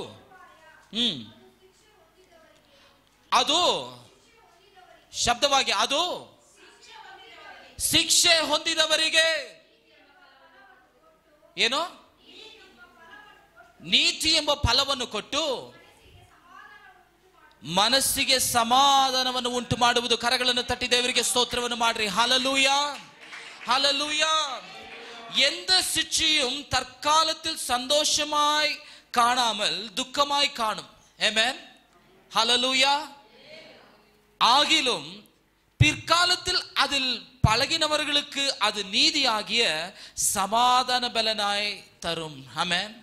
ಅದು ಶಬ್ದವಾಗಿ ಅದು ಶಿಕ್ಷೆ ಹೊಂದಿದವರಿಗೆ ಏನು? ನೀತಿ ಎಂಬ ಫಲವನ್ನು ಕೊಟ್ಟು ಮನಸ್ಸಿಗೆ ಸಮಾಧಾನವನ್ನು ಉಂಟು ಮಾಡುವುದು. ಕರಗಳನ್ನು ತಟ್ಟಿ ದೇವರಿಗೆ ಸ್ತೋತ್ರವನ್ನು ಮಾಡ್ರಿ. ஹல்லேலூயா, ஹல்லேலூயா. எந்த சிற்றியும் தற்காலத்தில் சந்தோஷமாய் காணாமல் துக்கமாய் காணும். ஆமென், ஹல்லேலூயா. ஆகிலும் பிற்காலத்தில் அதில் பழகினவர்களுக்கு அது நீதியாகிய சமாதான பலனாய் தரும். ಆಮೆನ್.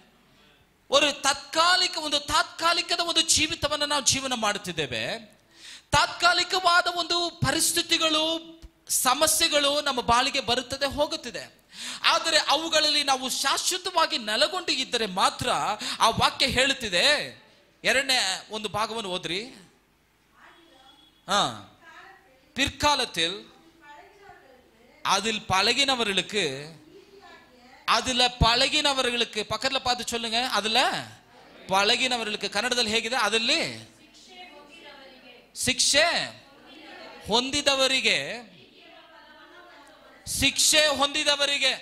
ஒரு ತಾತ್ಕಾಲಿಕದ ಒಂದು ಜೀವಿತವನ್ನು ನಾವು ಜೀವನ ಮಾಡುತ್ತಿದ್ದೇವೆ. ತಾತ್ಕಾಲಿಕವಾದ ಒಂದು ಪರಿಸ್ಥಿತಿಗಳು, ಸಮಸ್ಯೆಗಳು ನಮ್ಮ ಬಾಳಿಗೆ ಬರುತ್ತದೆ, ಹೋಗುತ್ತಿದೆ. ಆದರೆ ಅವುಗಳಲ್ಲಿ ನಾವು ಶಾಶ್ವತವಾಗಿ ನೆಲೆಗೊಂಡು ಇದ್ದರೆ ಮಾತ್ರ ಆ ವಾಕ್ಯ ಹೇಳುತ್ತಿದೆ. 2ನೇ ಒಂದು ಭಾಗವನ್ನು ಓದ್ರಿ. பிற்காலத்தில் அதில் பழகினவர்களுக்கு, அதுல பழகினவர்களுக்கு, பக்கத்துல பார்த்து சொல்லுங்க, அதுல பழகினவர்களுக்கு. ಕನ್ನಡದಲ್ಲಿ ಹೇಗಿದೆ? ಅದಲ್ಲಿ ಶಿಕ್ಷೆ ಹೊಂದಿದವರಿಗೆ ಶಿಕ್ಷೆ ಹೊಂದಿದವರಿಗೆ.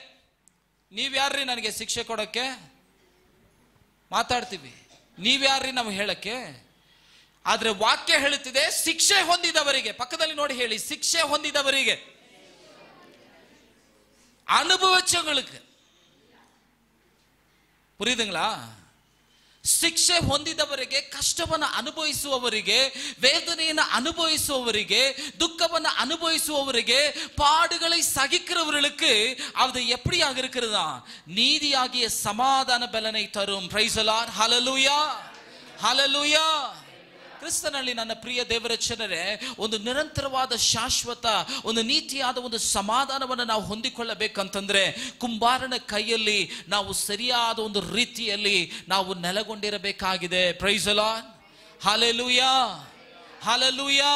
ನೀವ್ಯಾರ್ರಿ ನನಗೆ ಶಿಕ್ಷೆ ಕೊಡಕ್ಕೆ? ಮಾತಾಡ್ತೀವಿ, ನೀವ್ಯಾರ್ರಿ ನಾವು ಹೇಳಕ್ಕೆ? ಆದ್ರೆ ವಾಕ್ಯ ಹೇಳುತ್ತಿದೆ ಶಿಕ್ಷೆ ಹೊಂದಿದವರಿಗೆ. ಪಕ್ಕದಲ್ಲಿ ನೋಡಿ ಹೇಳಿ, ಶಿಕ್ಷೆ ಹೊಂದಿದವರಿಗೆ, ಅನುಭವಿಸங்களுக்கு. புரியுதுங்களா? ಶಿಕ್ಷೆ ಹೊಂದಿದವರಿಗೆ, ಕಷ್ಟವನ್ನು ಅನುಭವಿಸುವವರಿಗೆ, ವೇದನೆಯನ್ನು ಅನುಭವಿಸುವವರಿಗೆ, ದುಃಖವನ್ನು அனுபவிಸುವவರಿಗೆ, பாடுகளை சகிக்கிறவர்களுக்கு அது எப்படியாக இருக்கிறதா? நீதியாகிய சமாதான பலனை தரும். Praise the Lord. Hallelujah, hallelujah. ಕ್ರಿಸ್ತನಲ್ಲಿ ನನ್ನ ಪ್ರಿಯ ದೇವರ ಜನರೇ, ಒಂದು ನಿರಂತರವಾದ ಶಾಶ್ವತ, ಒಂದು ನೀತಿಯಾದ ಒಂದು ಸಮಾಧಾನವನ್ನು ನಾವು ಹೊಂದಿಕೊಳ್ಳಬೇಕಂತಂದ್ರೆ ಕುಂಬಾರನ ಕೈಯಲ್ಲಿ ನಾವು ಸರಿಯಾದ ಒಂದು ರೀತಿಯಲ್ಲಿ ನಾವು ನೆಲೆಗೊಂಡಿರಬೇಕಾಗಿದೆ. Praise the lord. Hallelujah, hallelujah.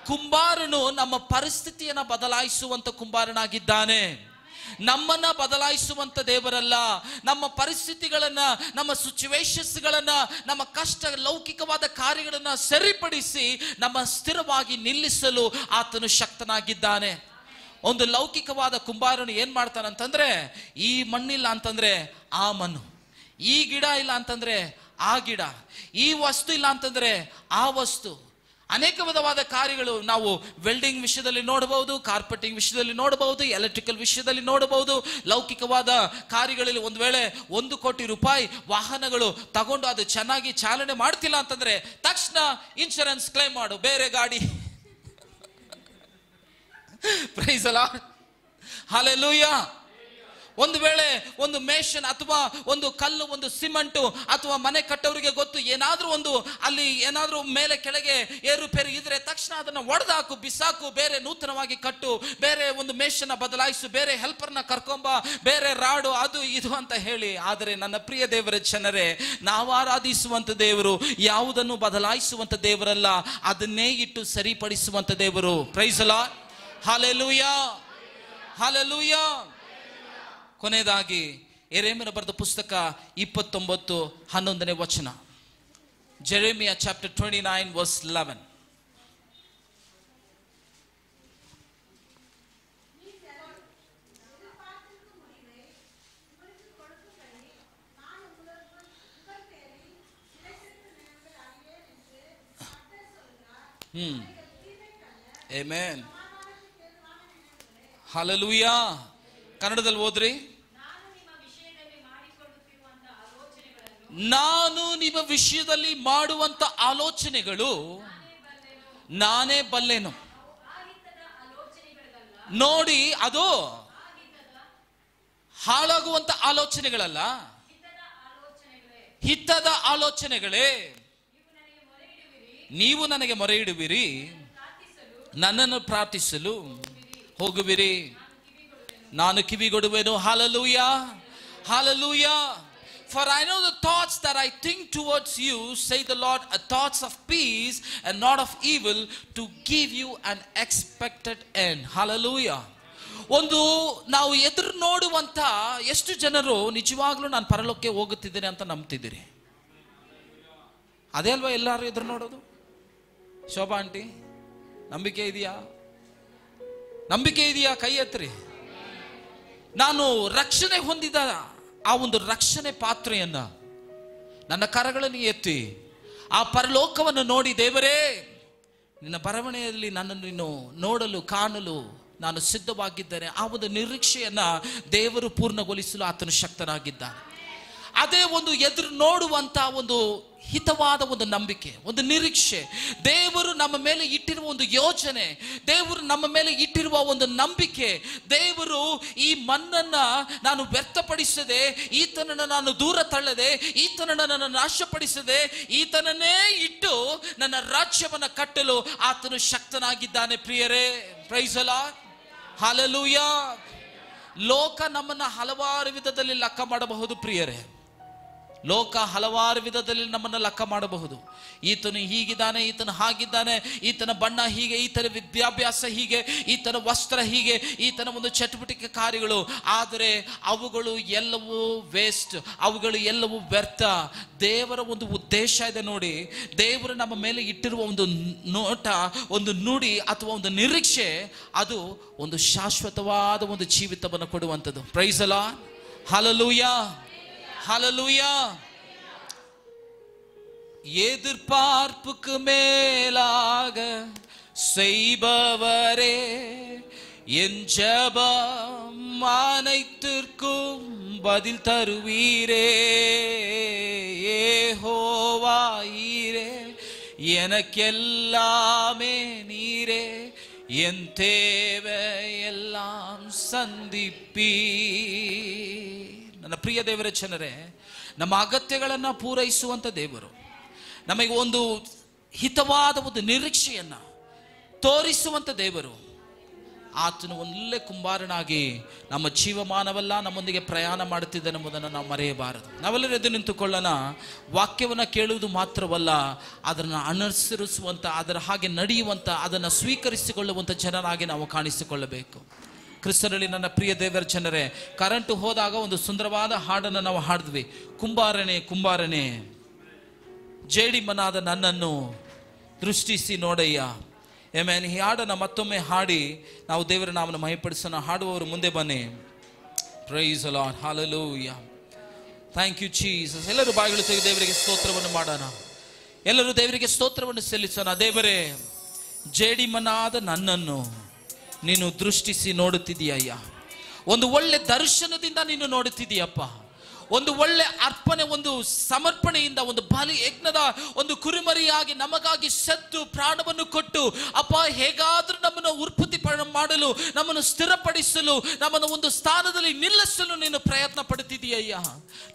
ಕುಂಬಾರನು ನಮ್ಮ ಪರಿಸ್ಥಿತಿಯನ್ನು ಬದಲಾಯಿಸುವಂತ ಕುಂಬಾರನಾಗಿದ್ದಾನೆ. ನಮ್ಮನ್ನ ಬದಲಾಯಿಸುವಂತ ದೇವರಲ್ಲ. ನಮ್ಮ ಪರಿಸ್ಥಿತಿಗಳನ್ನ, ನಮ್ಮ ಸಿಚುವೇಶನ್ಸ್ಗಳನ್ನ, ನಮ್ಮ ಕಷ್ಟ ಲೌಕಿಕವಾದ ಕಾರ್ಯಗಳನ್ನ ಸರಿಪಡಿಸಿ ನಮ್ಮ ಸ್ಥಿರವಾಗಿ ನಿಲ್ಲಿಸಲು ಆತನು ಶಕ್ತನಾಗಿದ್ದಾನೆ. ಒಂದು ಲೌಕಿಕವಾದ ಕುಂಬಾರನು ಏನ್ ಮಾಡ್ತಾನಂತಂದ್ರೆ, ಈ ಮಣ್ಣಿಲ್ಲ ಅಂತಂದ್ರೆ ಆ ಮಣ್ಣು, ಈ ಗಿಡ ಇಲ್ಲ ಅಂತಂದ್ರೆ ಆ ಗಿಡ, ಈ ವಸ್ತು ಇಲ್ಲ ಅಂತಂದ್ರೆ ಆ ವಸ್ತು, ಅನೇಕ ವಿಧವಾದ ಕಾರ್ಯಗಳು ನಾವು ವೆಲ್ಡಿಂಗ್ ವಿಷಯದಲ್ಲಿ ನೋಡಬಹುದು, ಕಾರ್ಪೆಟಿಂಗ್ ವಿಷಯದಲ್ಲಿ ನೋಡಬಹುದು, ಎಲೆಕ್ಟ್ರಿಕಲ್ ವಿಷಯದಲ್ಲಿ ನೋಡಬಹುದು. ಲೌಕಿಕವಾದ ಕಾರ್ಯಗಳಲ್ಲಿ ಒಂದು ವೇಳೆ 1 ಕೋಟಿ ರೂಪಾಯಿ ವಾಹನಗಳು ತಗೊಂಡು ಅದು ಚೆನ್ನಾಗಿ ಚಾಲನೆ ಮಾಡ್ತಿಲ್ಲ ಅಂತಂದ್ರೆ ತಕ್ಷಣ ಇನ್ಶೂರೆನ್ಸ್ ಕ್ಲೈಮ್ ಮಾಡು, ಬೇರೆ ಗಾಡಿ. Praise the lord. ಹಲ್ಲೆಲೂಯಾ. ಒಂದು ವೇಳೆ ಒಂದು ಮೇಷನ್ ಅಥವಾ ಒಂದು ಕಲ್ಲು, ಒಂದು ಸಿಮೆಂಟು ಅಥವಾ ಮನೆ ಕಟ್ಟೋರಿಗೆ ಗೊತ್ತು, ಏನಾದ್ರೂ ಒಂದು ಅಲ್ಲಿ ಏನಾದ್ರೂ ಮೇಲೆ ಕೆಳಗೆ ಏರುಪೇರು ಇದ್ರೆ ತಕ್ಷಣ ಅದನ್ನ ಒಡೆದಾಕು, ಬಿಸಾಕು, ಬೇರೆ ನೂತನವಾಗಿ ಕಟ್ಟು, ಬೇರೆ ಒಂದು ಮೇಷನ್ನ ಬದಲಾಯಿಸು, ಬೇರೆ ಹೆಲ್ಪರ್ನ ಕರ್ಕೊಂಬ, ಬೇರೆ ರಾಡು, ಅದು ಇದು ಅಂತ ಹೇಳಿ. ಆದರೆ ನನ್ನ ಪ್ರಿಯ ದೇವರ ಜನರೇ, ನಾವು ಆರಾಧಿಸುವಂತ ದೇವರು ಯಾವುದನ್ನು ಬದಲಾಯಿಸುವಂತ ದೇವರಲ್ಲ, ಅದನ್ನೇ ಇಟ್ಟು ಸರಿಪಡಿಸುವಂತ ದೇವರು. Praise the lord. Hallelujah, hallelujah. ಕೊನೆಯದಾಗಿ ಯೆರೆಮೀಯನ ಬರೆದ ಪುಸ್ತಕ 29:11 Jeremiah chapter 29 verse 11. Amen. Hallelujah. ಕನ್ನಡದಲ್ಲಿ ಓದ್ರಿ. ನಾನು ನಿಮ್ಮ ವಿಷಯದಲ್ಲಿ ಮಾಡುವಂತ ಆಲೋಚನೆಗಳು ನಾನೇ ಬಲ್ಲೆನು. ನೋಡಿ, ಅದು ಹಾಳಾಗುವಂತ ಆಲೋಚನೆಗಳಲ್ಲ, ಹಿತದ ಆಲೋಚನೆಗಳೇ. ನೀವು ನನಗೆ ಮೊರೆ ಇಡುವಿರಿ, ನನ್ನನ್ನು ಪ್ರಾರ್ಥಿಸಲು ಹೋಗುವಿರಿ, ನಾನು ಕಿವಿಗೊಡುವೆನು. Hallelujah, hallelujah. For I know the thoughts that I think towards you, say the Lord, are thoughts of peace and not of evil, to give you an expected end. Hallelujah. ಒಂದು ನಾವು ಎದುರು ನೋಡುವಂತ ಎಷ್ಟು ಜನರು ನಿಜವಾಗ್ಲೂ ನಾನು ಪರಲೋಕಕ್ಕೆ ಹೋಗುತ್ತಿದ್ದೇನೆ ಅಂತ ನಂಬ್ತಿದ್ದೀರಿ? ಅದೇ ಅಲ್ವಾ ಎಲ್ಲರೂ ಎದುರು ನೋಡೋದು? ಶೋಭಾ ಆಂಟಿ, ನಂಬಿಕೆ ಇದೆಯಾ? ನಂಬಿಕೆ ಇದೆಯಾ? ಕೈ ಎತ್ತರಿ. ನಾನು ರಕ್ಷಣೆ ಹೊಂದಿದ ಆ ಒಂದು ರಕ್ಷಣೆ ಪಾತ್ರೆಯನ್ನ ನನ್ನ ಕರಗಳನ್ನು ಎತ್ತಿ ಆ ಪರಲೋಕವನ್ನು ನೋಡಿ, ದೇವರೇ ನಿನ್ನ ಬರವಣೆಯಲ್ಲಿ ನನ್ನನ್ನು ನೀನು ನೋಡಲು ಕಾಣಲು ನಾನು ಸಿದ್ಧವಾಗಿದ್ದೇನೆ, ಆ ಒಂದು ನಿರೀಕ್ಷೆಯನ್ನ ದೇವರು ಪೂರ್ಣಗೊಳಿಸಲು ಆತನು ಶಕ್ತನಾಗಿದ್ದಾನೆ. ಅದೇ ಒಂದು ಎದುರು ನೋಡುವಂತ ಒಂದು ಹಿತವಾದ ಒಂದು ನಂಬಿಕೆ, ಒಂದು ನಿರೀಕ್ಷೆ, ದೇವರು ನಮ್ಮ ಮೇಲೆ ಇಟ್ಟಿರುವ ಒಂದು ಯೋಚನೆ, ದೇವರು ನಮ್ಮ ಮೇಲೆ ಇಟ್ಟಿರುವ ಒಂದು ನಂಬಿಕೆ. ದೇವರು ಈ ಮಣ್ಣನ್ನ ನಾನು ವ್ಯರ್ಥಪಡಿಸದೆ, ಈತನನ್ನು ನಾನು ದೂರ ತಳ್ಳದೆ, ಈತನನ್ನು ನಾನು ನಾಶಪಡಿಸದೆ, ಈತನನ್ನೇ ಇಟ್ಟು ನನ್ನ ರಾಜ್ಯವನ್ನು ಕಟ್ಟಲು ಆತನು ಶಕ್ತನಾಗಿದ್ದಾನೆ. ಪ್ರಿಯರೇ, ಪ್ರೈಸ್ ದಿ ಲಾರ್ಡ್. ಹಲ್ಲೆಲೂಯಾ. ಲೋಕ ನಮ್ಮನ್ನ ಹಲವಾರು ವಿಧದಲ್ಲಿ ಲೆಕ್ಕ ಮಾಡಬಹುದು ಪ್ರಿಯರೇ, ಲೋಕ ಹಲವಾರು ವಿಧದಲ್ಲಿ ನಮ್ಮನ್ನು ಲೆಕ್ಕ ಮಾಡಬಹುದು. ಈತನು ಹೀಗಿದ್ದಾನೆ, ಈತನು ಹಾಗಿದ್ದಾನೆ, ಈತನ ಬಣ್ಣ ಹೀಗೆ, ಈತನ ವಿದ್ಯಾಭ್ಯಾಸ ಹೀಗೆ, ಈತನ ವಸ್ತ್ರ ಹೀಗೆ, ಈತನ ಒಂದು ಚಟುವಟಿಕೆ ಕಾರ್ಯಗಳು. ಆದರೆ ಅವುಗಳು ಎಲ್ಲವೂ ವೇಸ್ಟ್, ಅವುಗಳು ಎಲ್ಲವೂ ವ್ಯರ್ಥ. ದೇವರ ಒಂದು ಉದ್ದೇಶ ಇದೆ ನೋಡಿ. ದೇವರು ನಮ್ಮ ಮೇಲೆ ಇಟ್ಟಿರುವ ಒಂದು ನೋಟ, ಒಂದು ನುಡಿ ಅಥವಾ ಒಂದು ನಿರೀಕ್ಷೆ, ಅದು ಒಂದು ಶಾಶ್ವತವಾದ ಒಂದು ಜೀವಿತವನ್ನು ಕೊಡುವಂಥದ್ದು. Praise the lord. Hallelujah, hallelujah. எதிர்பார்ப்புக்கு மேலாக செய்பவரே, என் ஜெபம் அனைத்திற்கும் பதில் தருவீரே. யெகோவா ஈரே, எனக்கெல்லாமே நீரே, என் தேவையெல்லாம் சந்திப்பீ. ನನ್ನ ಪ್ರಿಯ ದೇವರ ಜನರೇ, ನಮ್ಮ ಅಗತ್ಯಗಳನ್ನು ಪೂರೈಸುವಂಥ ದೇವರು, ನಮಗೆ ಒಂದು ಹಿತವಾದ ಒಂದು ನಿರೀಕ್ಷೆಯನ್ನು ತೋರಿಸುವಂಥ ದೇವರು. ಆತನು ಒಳ್ಳೆ ಕುಂಬಾರನಾಗಿ ನಮ್ಮ ಜೀವಮಾನವೆಲ್ಲ ನಮ್ಮೊಂದಿಗೆ ಪ್ರಯಾಣ ಮಾಡುತ್ತಿದ್ದನೆಂಬುದನ್ನು ನಾವು ಮರೆಯಬಾರದು. ನಾವೆಲ್ಲರೂ ಎದ್ದು ನಿಂತುಕೊಳ್ಳೋಣ. ವಾಕ್ಯವನ್ನು ಕೇಳುವುದು ಮಾತ್ರವಲ್ಲ, ಅದನ್ನು ಅನುಸರಿಸುವಂಥ, ಅದರ ಹಾಗೆ ನಡೆಯುವಂಥ, ಅದನ್ನು ಸ್ವೀಕರಿಸಿಕೊಳ್ಳುವಂಥ ಜನರಾಗಿ ನಾವು ಕಾಣಿಸಿಕೊಳ್ಳಬೇಕು. ಕ್ರಿಸ್ತನಲ್ಲಿ ನನ್ನ ಪ್ರಿಯ ದೇವರ ಜನರೇ, ಕರೆಂಟು ಹೋದಾಗ ಒಂದು ಸುಂದರವಾದ ಹಾಡನ್ನು ನಾವು ಹಾಡಿದ್ವಿ. ಕುಂಬಾರನೇ ಕುಂಬಾರನೇ, ಜೇಡಿಮನಾದ ನನ್ನನ್ನು ದೃಷ್ಟಿಸಿ ನೋಡಯ್ಯ. ಆಮೆನ್. ಈ ಹಾಡನ್ನು ಮತ್ತೊಮ್ಮೆ ಹಾಡಿ ನಾವು ದೇವರ ನಾಮವನ್ನು ಮಹಿಮೆಪಡಿಸೋಣ. ಹಾಡುವವರು ಮುಂದೆ ಬನ್ನಿ. Praise the lord. Hallelujah. Thank you Jesus. ಎಲ್ಲರೂ ಬಾಯಿಗಳು ತೆಗೆದು ದೇವರಿಗೆ ಸ್ತೋತ್ರವನ್ನು ಮಾಡೋಣ. ಎಲ್ಲರೂ ದೇವರಿಗೆ ಸ್ತೋತ್ರವನ್ನು ಸಲ್ಲಿಸೋಣ. ದೇವರೇ, ಜೇಡಿಮನಾದ ನನ್ನನ್ನು ನೀನು ದೃಷ್ಟಿಸಿ ನೋಡುತ್ತಿದ್ದೀಯಯ್ಯ. ಒಂದು ಒಳ್ಳೆ ದರ್ಶನದಿಂದ ನೀನು ನೋಡುತ್ತಿದ್ದೀಯಪ್ಪ. ಒಂದು ಒಳ್ಳೆ ಅರ್ಪಣೆ, ಒಂದು ಸಮರ್ಪಣೆಯಿಂದ, ಒಂದು ಬಲಿ ಯಜ್ಞದ ಒಂದು ಕುರಿಮರಿಯಾಗಿ ನಮಗಾಗಿ ಸತ್ತು ಪ್ರಾಣವನ್ನು ಕೊಟ್ಟು ಅಪ್ಪ, ಹೇಗಾದ್ರೂ ನಮ್ಮನ್ನು ಉತ್ಪತ್ತಿ ಮಾಡಲು, ನಮ್ಮನ್ನು ಸ್ಥಿರಪಡಿಸಲು, ನಮ್ಮನ್ನು ಒಂದು ಸ್ಥಾನದಲ್ಲಿ ನಿಲ್ಲಿಸಲು ನೀನು ಪ್ರಯತ್ನ ಪಡುತ್ತಿದ್ದೀಯಯ್ಯ.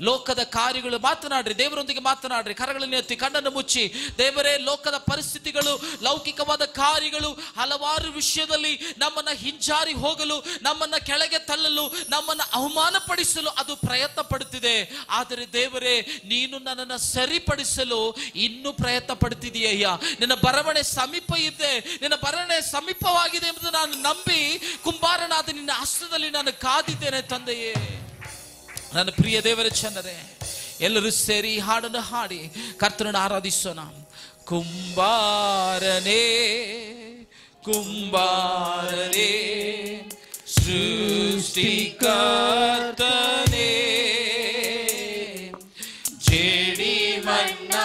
ಲೋಕದ ಕಾರ್ಯಗಳು ಮಾತನಾಡ್ರಿ, ದೇವರೊಂದಿಗೆ ಮಾತನಾಡ್ರಿ. ಕರಗಳನ್ನು ಎತ್ತಿ ಕಣ್ಣನ್ನು ಮುಚ್ಚಿ, ದೇವರೇ, ಲೋಕದ ಪರಿಸ್ಥಿತಿಗಳು, ಲೌಕಿಕವಾದ ಕಾರ್ಯಗಳು ಹಲವಾರು ವಿಷಯದಲ್ಲಿ ನಮ್ಮನ್ನ ಹಿಂಜಾರಿ ಹೋಗಲು, ನಮ್ಮನ್ನ ಕೆಳಗೆ ತಳ್ಳಲು, ನಮ್ಮನ್ನ ಅವಮಾನಪಡಿಸಲು ಅದು ಪ್ರಯತ್ನ ಪಡುತ್ತಿದೆ. ಆದರೆ ದೇವರೇ, ನೀನು ನನ್ನನ್ನು ಸರಿಪಡಿಸಲು ಇನ್ನೂ ಪ್ರಯತ್ನ ಪಡುತ್ತಿದೆಯಯ್ಯ. ನಿನ್ನ ಬರವಣೆ ಸಮೀಪ ಇದೆ, ನಿನ್ನ ಬರವಣೆ ಸಮೀಪವಾಗಿದೆ ಎಂಬುದು ನಾನು ನಂಬಿ ಕುಂಬಾರನಾದ ನಿನ್ನ ಹಸ್ತದಲ್ಲಿ ನಾನು ಕಾದಿದ್ದೇನೆ ತಂದೆಯೇ. ನನ್ನ ಪ್ರಿಯ ದೇವರ ಜನರೇ, ಎಲ್ಲರೂ ಸೇರಿ ಹಾಡನ್ನು ಹಾಡಿ ಕರ್ತನನ್ನು ಆರಾಧಿಸೋಣ. ಕುಂಬಾರನೇ ಕುಂಬಾರನೇ, ಸೃಷ್ಟಿಕರ್ತನೇ, ಜೇಡಿಮಣ್ಣಾದ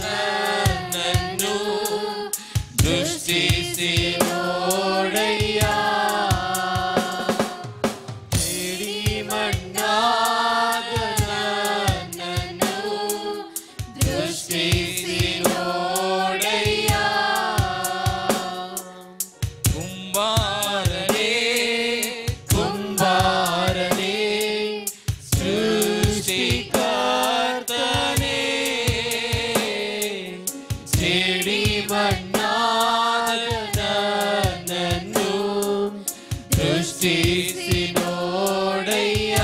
ನನ್ನನ್ನು ದೃಷ್ಟಿಸಿ ನೋಡಯ್ಯ. ಜೇಡಿಮಣ್ಣಾದ ನನ್ನನ್ನು ದೃಷ್ಟಿಸಿ ನೋಡಯ್ಯ. ಕುಂಬಾರನೇ ಕುಂಬಾರನೇ, ಸೃಷ್ಟಿಕರ್ತನೇ, ಜೇಡಿಮಣ್ಣಾದ ನನ್ನನ್ನು ದೃಷ್ಟಿಸಿ ನೋಡಯ್ಯ.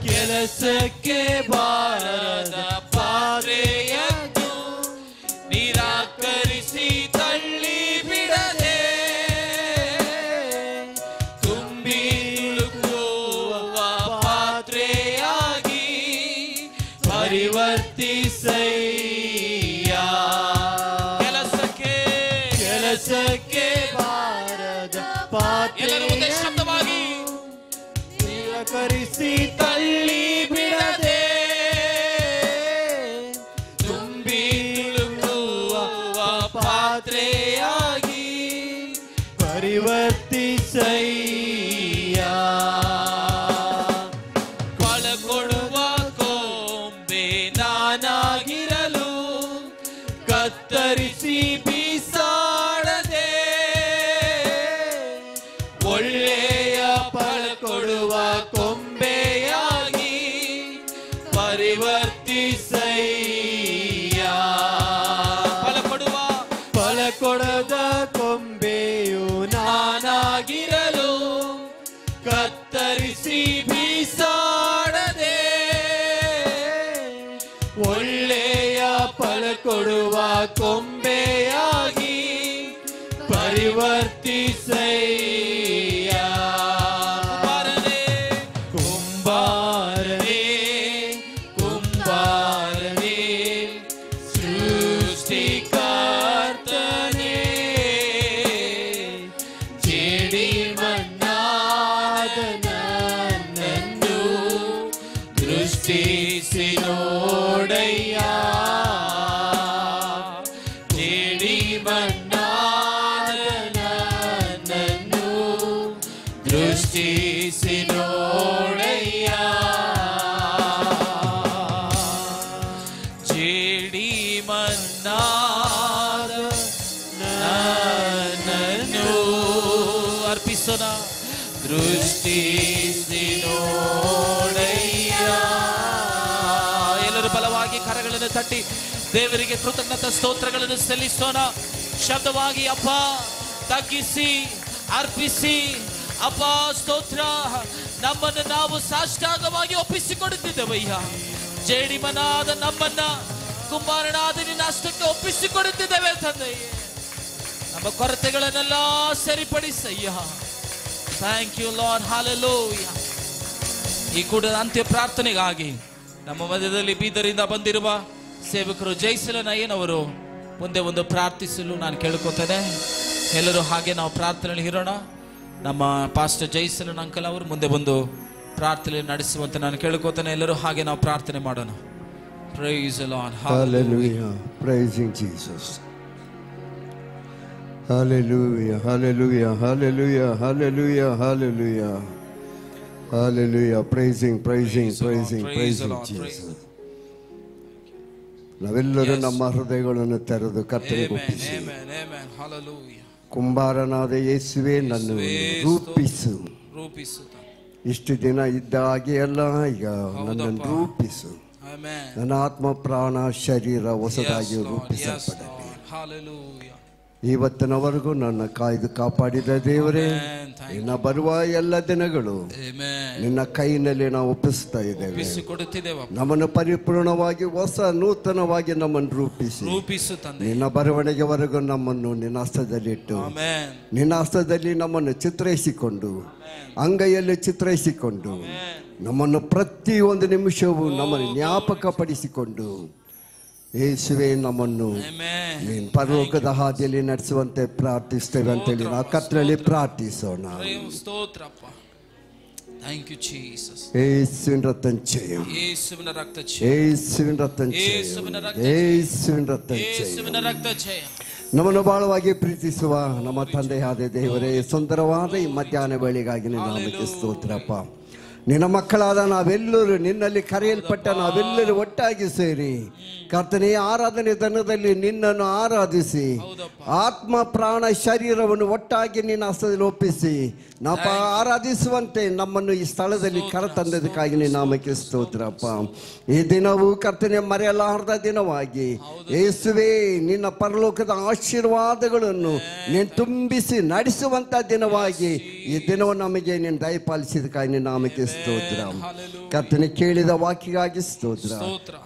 ಕೆಲಸಕ್ಕೆ ಬಾರದ ಪಾತ್ರೆಯನ್ನು ನಿರಾಕರಿಸಿ ತಳ್ಳಿ ಬಿಡದೆ, ತುಂಬಿ ತುಳುಕುವ ಪಾತ್ರೆಯಾಗಿ ಪರಿವರ್ತಿಸಯ್ಯ. ಕೆಲಸಕ್ಕೆ ಬಾರದ ಪಾತ್ರೆಯನ್ನು ಶಬ್ದವಾಗಿ ನಿರಾಕರಿಸಿ ತಳ್ಳಿ ಬಿಡದೆ, ತುಂಬಿ ತುಳುಕುವ ಪಾತ್ರೆಯಾಗಿ ಪರಿವರ್ತಿಸಯ್ಯ. ಫಲ ಕೊಡುವ ಕೊಂಬೆ ನಾನಾಗಿರಲು ಕತ್ತರಿಸಿ ಬೀಸಾಡದೆ, ಒಳ್ಳೆಯ ಫಲ ಕೊಡುವ ಕೊಂಬೆಯಾಗಿ ಪರಿವರ್ತಿಸಯ್ಯ. ಫಲ ಕೊಡದ ಕೊಂಬೆಯು ನಾನಾಗಿರಲು ಕತ್ತರಿಸಿ ಬೀಸಾಡದೆ, ಒಳ್ಳೆಯ ಫಲ ಕೊಡುವ ಕೊಂಬೆಯಾಗಿ ಪರಿವರ್ತಿಸಯ್ಯ. ಕುಂಬಾರನೇ ಕುಂಬಾರನೇ ಸೃಷ್ಟಿಕರ್ತನೇ, ಜೇಡಿ ಮಣ್ಣಾದ ನನ್ನನ್ನು ದೃಷ್ಟಿಸಿ ನೋಡಯ್ಯ. ಜೇಡಿ ಮಣ್ಣಾದ ನನ್ನನ್ನು ದೃಷ್ಟಿಸಿ ನೋಡಯ್ಯ. ಜೇಡಿ ಮಣ್ಣಾದ ನನ್ನನ್ನು ಅರ್ಪಿಸೋಣ. ದೃಷ್ಟಿಸಿ ನೋಡಯ್ಯ. ಎಲ್ಲರೂ ಬಲವಾಗಿ ಕರಗಳನ್ನು ತಟ್ಟಿ ದೇವರಿಗೆ ಕೃತಜ್ಞತಾ ಸ್ತೋತ್ರಗಳನ್ನು ಸಲ್ಲಿಸೋಣ. ಶಬ್ದವಾಗಿ ಅಪ್ಪ ತಗ್ಗಿಸಿ ಅರ್ಪಿಸಿ ಅಪ್ಪ ಸ್ತೋತ್ರ. ನಮ್ಮನ್ನು ನಾವು ಸಾಷ್ಟಾಂಗವಾಗಿ ಒಪ್ಪಿಸಿಕೊಡುತ್ತಿದ್ದೇವಯ್ಯ. ಜೇಡಿಮನಾದ ನಮ್ಮನ್ನ ಕುಂಬಾರನಾದ ನಿನ್ನ ಹಸ್ತಕ್ಕೆ ಒಪ್ಪಿಸಿಕೊಡುತ್ತಿದ್ದೇವೆ ತಂದೆಯೇ. ನಮ್ಮ ಕೊರತೆಗಳನ್ನೆಲ್ಲ ಸರಿಪಡಿಸಯ್ಯ. Thank you Lord. ಹಲ್ಲೆಲೂಯಾ. ಈ ಕೂಡ ಅಂತ್ಯ ಪ್ರಾರ್ಥನೆಗಾಗಿ ನಮ್ಮ ಮಧ್ಯದಲ್ಲಿ ಬೀದರಿಂದ ಬಂದಿರುವ ಸೇವಕರು ಜೈಸಲನ್ ಅಯ್ಯನವರು ಮುಂದೆ ಒಂದು ಪ್ರಾರ್ಥಿಸಲು ನಾನು ಕೇಳ್ಕೊತೇನೆ. ಎಲ್ಲರೂ ಹಾಗೆ ನಾವು ಪ್ರಾರ್ಥನೆಯಲ್ಲಿ ಇರೋಣ. ನಮ್ಮ ಪಾಸ್ಟರ್ ಜೈಸಲನ್ ಅಂಕಲ್ ಅವರು ಮುಂದೆ ಬಂದು ಪ್ರಾರ್ಥನೆ ನಡೆಸುವಂತೆ ನಾನು ಕೇಳ್ಕೊತೇನೆ. ಎಲ್ಲರೂ ಹಾಗೆ ನಾವು ಪ್ರಾರ್ಥನೆ ಮಾಡೋಣ. Praise the lord. Hallelujah. Praising Jesus. Hallelujah. Hallelujah. Hallelujah. Hallelujah. Hallelujah. Hallelujah. Praising Jesus. ನಾವೆಲ್ಲರೂ ನಮ್ಮ ಹೃದಯಗಳನ್ನು ತೆರೆದು ಕರ್ತನಿಗೆ ಒಪ್ಪಿಸಿ, ಕುಂಬಾರನಾದ ಯೇಸುವೆ ನನ್ನನ್ನು ರೂಪಿಸು. ಇಷ್ಟು ದಿನ ಇದ್ದ ಹಾಗೆ ಅಲ್ಲ, ಈಗ ನನ್ನನ್ನು ರೂಪಿಸು. ನನ್ನ ಆತ್ಮ ಪ್ರಾಣ ಶರೀರ ಹೊಸದಾಗಿ ರೂಪಿಸಲ್ಪಡಲಿ. ಇವತ್ತಿನವರೆಗೂ ನನ್ನ ಕಾಯ್ದು ಕಾಪಾಡಿದ ದೇವರೇ, ನಿನ್ನ ಬರುವ ಎಲ್ಲ ದಿನಗಳು ನಿನ್ನ ಕೈನಲ್ಲಿ ನಾವು ಒಪ್ಪಿಸ್ತಾ ಇದ್ದೇವೆ. ನಮ್ಮನ್ನು ಪರಿಪೂರ್ಣವಾಗಿ ಹೊಸ ನೂತನವಾಗಿ ನಮ್ಮನ್ನು ರೂಪಿಸಿ ನಿನ್ನ ಬರವಣಿಗೆವರೆಗೂ ನಮ್ಮನ್ನು ನಿನ್ನ ಹಸ್ತದಲ್ಲಿಟ್ಟು, ನಿನ್ನ ಹಸ್ತದಲ್ಲಿ ನಮ್ಮನ್ನು ಚಿತ್ರೈಸಿಕೊಂಡು, ಅಂಗೈಯಲ್ಲಿ ಚಿತ್ರೈಸಿಕೊಂಡು, ನಮ್ಮನ್ನು ಪ್ರತಿಯೊಂದು ನಿಮಿಷವೂ ನಮ್ಮನ್ನು ಜ್ಞಾಪಕ ಪಡಿಸಿಕೊಂಡು, ಯೇಸುವೆ ನಮ್ಮನ್ನು ನೀನು ಪರಲೋಕದ ಹಾದಿಯಲ್ಲಿ ನಡೆಸುವಂತೆ ಪ್ರಾರ್ಥಿಸ್ತೇವೆ ಅಂತೇಳಿ ನಾವು ಕರ್ತನಲ್ಲಿ ಪ್ರಾರ್ಥಿಸೋಣ. ಯೇಸುವಿನ ರಕ್ತ ಜಯ, ಯೇಸುವಿನ ರಕ್ತ ಜಯ. ನಮ್ಮನ್ನು ಬಹಳವಾಗಿ ಪ್ರೀತಿಸುವ ನಮ್ಮ ತಂದೆಯಾದ ದೇವರೇ, ಸುಂದರವಾದ ಈ ಮಧ್ಯಾಹ್ನ ವೇಳೆಗಾಗಿ ನಿನ್ನ ನಾಮಕ್ಕೆ ಸ್ತೋತ್ರಪ್ಪ. ನಿನ್ನ ಮಕ್ಕಳಾದ ನಾವೆಲ್ಲರೂ, ನಿನ್ನಲ್ಲಿ ಕರೆಯಲ್ಪಟ್ಟ ನಾವೆಲ್ಲರೂ ಒಟ್ಟಾಗಿ ಸೇರಿ ಕರ್ತನೇ ಆರಾಧನೆ ದನದಲ್ಲಿ ನಿನ್ನನ್ನು ಆರಾಧಿಸಿ, ಆತ್ಮ ಪ್ರಾಣ ಶರೀರವನ್ನು ಒಟ್ಟಾಗಿ ನಿನ್ನ ಹಸ್ತದಲ್ಲಿ ಒಪ್ಪಿಸಿ ನಾವು ಆರಾಧಿಸುವಂತೆ ನಮ್ಮನ್ನು ಈ ಸ್ಥಳದಲ್ಲಿ ಕರೆತಂದದಕ್ಕಾಗಿ ನಿನ್ನ ನಾಮಕ್ಕೆ ಸ್ತೋತ್ರಪ್ಪ. ಈ ದಿನವೂ ಕರ್ತನೆ ಮರೆಯಲಾರದ ದಿನವಾಗಿ ಯೇಸುವೇ ನಿನ್ನ ಪರಲೋಕದ ಆಶೀರ್ವಾದಗಳನ್ನು ನೀನು ತುಂಬಿಸಿ ನಡೆಸುವಂತ ದಿನವಾಗಿ ಈ ದಿನವನ್ನು ನಮಗೆ ನೀನು ದಯಪಾಲಿಸಿದಕ್ಕಾಗಿ ನಿನ್ನ ನಾಮಕ್ಕೆ ಸ್ತೋತ್ರ. ಕರ್ತನೆ ಕೇಳಿದ ವಾಕ್ಯಗಾಗಿ ಸ್ತೋತ್ರ.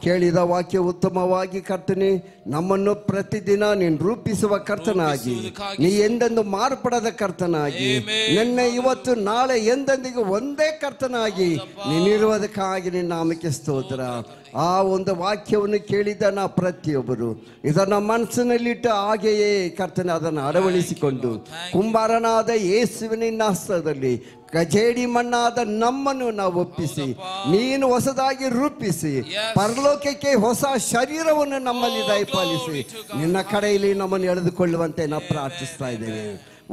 ಕೇಳಿದ ವಾಕ್ಯ ಉತ್ತಮವಾಗಿ ಕರ್ತನೆ ನಮ್ಮನ್ನು ಪ್ರತಿದಿನ ನೀನು ರೂಪಿಸುವ ಕರ್ತನಾಗಿ, ನೀ ಎಂದೆಂದು ಮಾರ್ಪಡದ ಕರ್ತನಾಗಿ, ನಿನ್ನೆ ಇವತ್ತು ನಾಳೆ ಎಂದೆಂದಿಗೂ ಒಂದೇ ಕರ್ತನಾಗಿ ನೀನಿರುವುದಕ್ಕಾಗಿ ನಿನ್ನ ನಾಮಕ್ಕೆ ಸ್ತೋತ್ರ. ಆ ಒಂದು ವಾಕ್ಯವನ್ನು ಕೇಳಿದ ನಾ ಪ್ರತಿಯೊಬ್ಬರು ಇದನ್ನ ಮನಸ್ಸಿನಲ್ಲಿಟ್ಟು ಹಾಗೆಯೇ ಕರ್ತನೆ ಅದನ್ನು ಅಳವಡಿಸಿಕೊಂಡು ಕುಂಬಾರನಾದ ಯೇಸುವಿನ ಹಸ್ತದಲ್ಲಿ ಕಜೇಡಿ ಮಣ್ಣಾದ ನಮ್ಮನ್ನು ನಾವು ಒಪ್ಪಿಸಿ ನೀನು ಹೊಸದಾಗಿ ರೂಪಿಸಿ ಪರಲೋಕಕ್ಕೆ ಹೊಸ ಶರೀರವನ್ನು ನಮ್ಮಲ್ಲಿ ದಯಪಾಲಿಸಿ ನಿನ್ನ ಕಡೆಯಲ್ಲಿ ನಮ್ಮನ್ನು ಎಳೆದುಕೊಳ್ಳುವಂತೆ ನಾವು ಪ್ರಾರ್ಥಿಸ್ತಾ ಇದ್ದೇವೆ.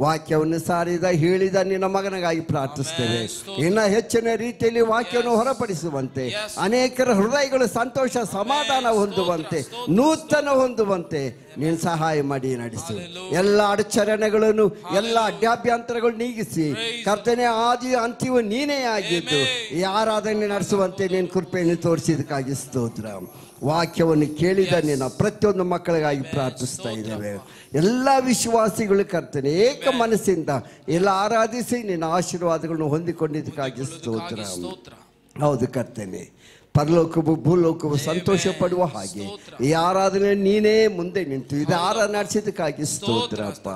ವಾಕ್ಯವನ್ನು ಸಾರಿದ ಹೇಳಿದ ನಿನ್ನ ಮಗನಿಗಾಗಿ ಪ್ರಾರ್ಥಿಸ್ತೇವೆ. ಇನ್ನ ಹೆಚ್ಚಿನ ರೀತಿಯಲ್ಲಿ ವಾಕ್ಯವನ್ನು ಹೊರಪಡಿಸುವಂತೆ, ಅನೇಕರ ಹೃದಯಗಳು ಸಂತೋಷ ಸಮಾಧಾನ ಹೊಂದುವಂತೆ, ನೂತನ ಹೊಂದುವಂತೆ ನೀನು ಸಹಾಯ ಮಾಡಿ ನಡೆಸು. ಎಲ್ಲ ಅಡಚಣೆಗಳನ್ನು, ಎಲ್ಲ ಅಡ್ಡಾಭ್ಯಂತರಗಳು ನೀಗಿಸಿ ಕರ್ತನೆ ಆದಿ ಅಂತ್ಯವು ನೀನೇ ಆಗಿದ್ದು ಈ ಆರಾಧನೆ ನಡೆಸುವಂತೆ ನೀನು ಕೃಪೆಯನ್ನು ತೋರಿಸಿದಕ್ಕಾಗಿ ಸ್ತೋತ್ರ. ವಾಕ್ಯವನ್ನು ಕೇಳಿದ ನಿನ್ನ ಪ್ರತಿಯೊಂದು ಮಕ್ಕಳಿಗಾಗಿ ಪ್ರಾರ್ಥಿಸ್ತಾ ಇದ್ದೇವೆ. ಎಲ್ಲ ವಿಶ್ವಾಸಿಗಳು ಕರ್ತನೆ ಏಕ ಮನಸ್ಸಿಂದ ಎಲ್ಲ ಆರಾಧಿಸಿ ನಿನ್ನ ಆಶೀರ್ವಾದಗಳನ್ನು ಹೊಂದಿಕೊಂಡಿದ್ದಕ್ಕಾಗಿ ಸ್ತೋತ್ರ. ಹೌದು ಕರ್ತನೆ, ಪರಲೋಕವು ಭೂಲೋಕವು ಸಂತೋಷ ಪಡುವ ಹಾಗೆ ಈ ಆರಾಧನೆ ನೀನೇ ಮುಂದೆ ನಿಂತು ಇದು ನಡೆಸಿದಕ್ಕಾಗಿ ಸ್ತೋತ್ರ ಅಪ್ಪ.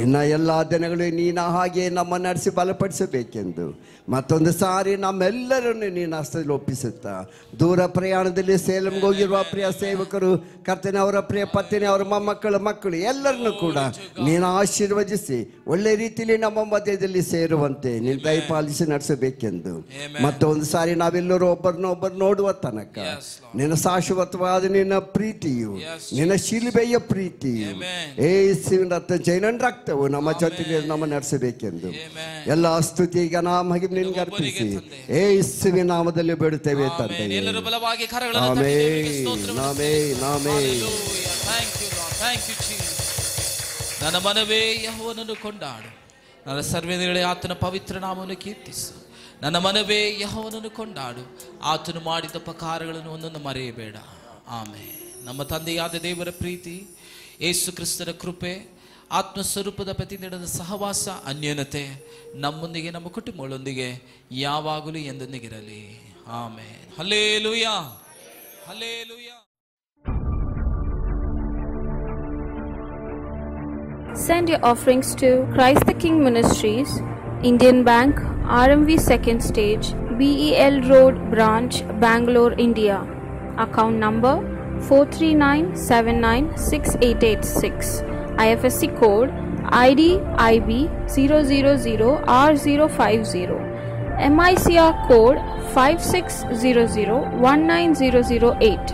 ಇನ್ನ ಎಲ್ಲಾ ದಿನಗಳು ನೀನ ಹಾಗೆ ನಮ್ಮ ನಡೆಸಿ ಬಲಪಡಿಸಬೇಕೆಂದು ಮತ್ತೊಂದು ಸಾರಿ ನಮ್ಮೆಲ್ಲರನ್ನು ನೀನು ಹಸ್ತದಲ್ಲಿ ಒಪ್ಪಿಸುತ್ತಾ ದೂರ ಪ್ರಯಾಣದಲ್ಲಿ ಸೇಲಂಗೆ ಹೋಗಿರುವ ಪ್ರಿಯ ಸೇವಕರು, ಕರ್ತನೆ ಅವರ ಪ್ರಿಯ ಪತ್ನಿ, ಅವರ ಮಕ್ಕಳು ಎಲ್ಲರನ್ನು ಕೂಡ ನೀನು ಆಶೀರ್ವದಿಸಿ ಒಳ್ಳೆ ರೀತಿಯಲ್ಲಿ ನಮ್ಮ ಮಧ್ಯದಲ್ಲಿ ಸೇರುವಂತೆ ನೀನು ದಯಪಾಲಿಸಿ ನಡೆಸಬೇಕೆಂದು ಮತ್ತೊಂದು ಸಾರಿ ನಾವೆಲ್ಲರೂ ಒಬ್ಬರನ್ನೊಬ್ಬರು ನೋಡುವ ತನಕ ನಿನ್ನ ಶಾಶ್ವತವಾದ ನಿನ್ನ ಪ್ರೀತಿಯು, ನಿನ್ನ ಶಿಲುಬೆಯ ಪ್ರೀತಿಯು, ಯೇಸುವಿನ ಜೈನನ ರಕ್ತವು ನಮ್ಮ ಜೊತೆಗೆ ನಮ್ಮ ನಡೆಸಬೇಕೆಂದು ಎಲ್ಲ ಸ್ತುತಿ ಘನ ಮಹಿಮೆ ನಿನಗೆ ಅರ್ಪಿಸಿ ಯೇಸುವಿನ ನಾಮದಲ್ಲಿ ಬೇಡುತ್ತೇವೆ ತಂದೆ. ಎಲ್ಲರೂ ಬಲವಾಗಿ ಕರಗಳನ್ನು ನನ್ನ ಮನವೇ ಯೆಹೋವನನ್ನು ಕೊಂಡಾಡು, ನನ್ನ ಸರ್ವೇಂದ್ರಿಗಳೇ ಆತನ ಪವಿತ್ರ ನಾಮವನ್ನು ಕೀರ್ತಿಸು. ನನ್ನ ಮನವೇ ಯೆಹೋವನನ್ನು ಕೊಂಡಾಡು, ಆತನು ಮಾಡಿದ ಉಪಕಾರಗಳನ್ನು ಒಂದೊಂದು ಮರೆಯಬೇಡ. ಆಮೆನ್. ನಮ್ಮ ತಂದೆಯಾದ ದೇವರ ಪ್ರೀತಿ, ಯೇಸು ಕ್ರಿಸ್ತನ ಕೃಪೆ, ಆತ್ಮಸ್ವರೂಪದ ಪ್ರತಿನಿಧಿದ ಸಹವಾಸ, ಅನ್ಯೋನ್ಯತೆ ನಮ್ಮೊಂದಿಗೆ ನಮ್ಮ ಕುಟುಂಬಗಳೊಂದಿಗೆ ಯಾವಾಗಲೂ ಎಂದೆಂದಿಗಿರಲಿ. Amen. Hallelujah, hallelujah. Send your offerings to Christ the King Ministries, Indian Bank, RMV 2nd Stage, BEL Road Branch, Bangalore, India. Account number 439796886. IFSC code ID IB 000R050. MICR code 5600190008.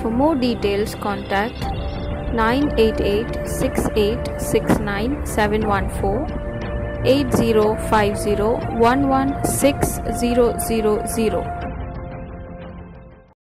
For more details, contact 9886869 714 8050 11600.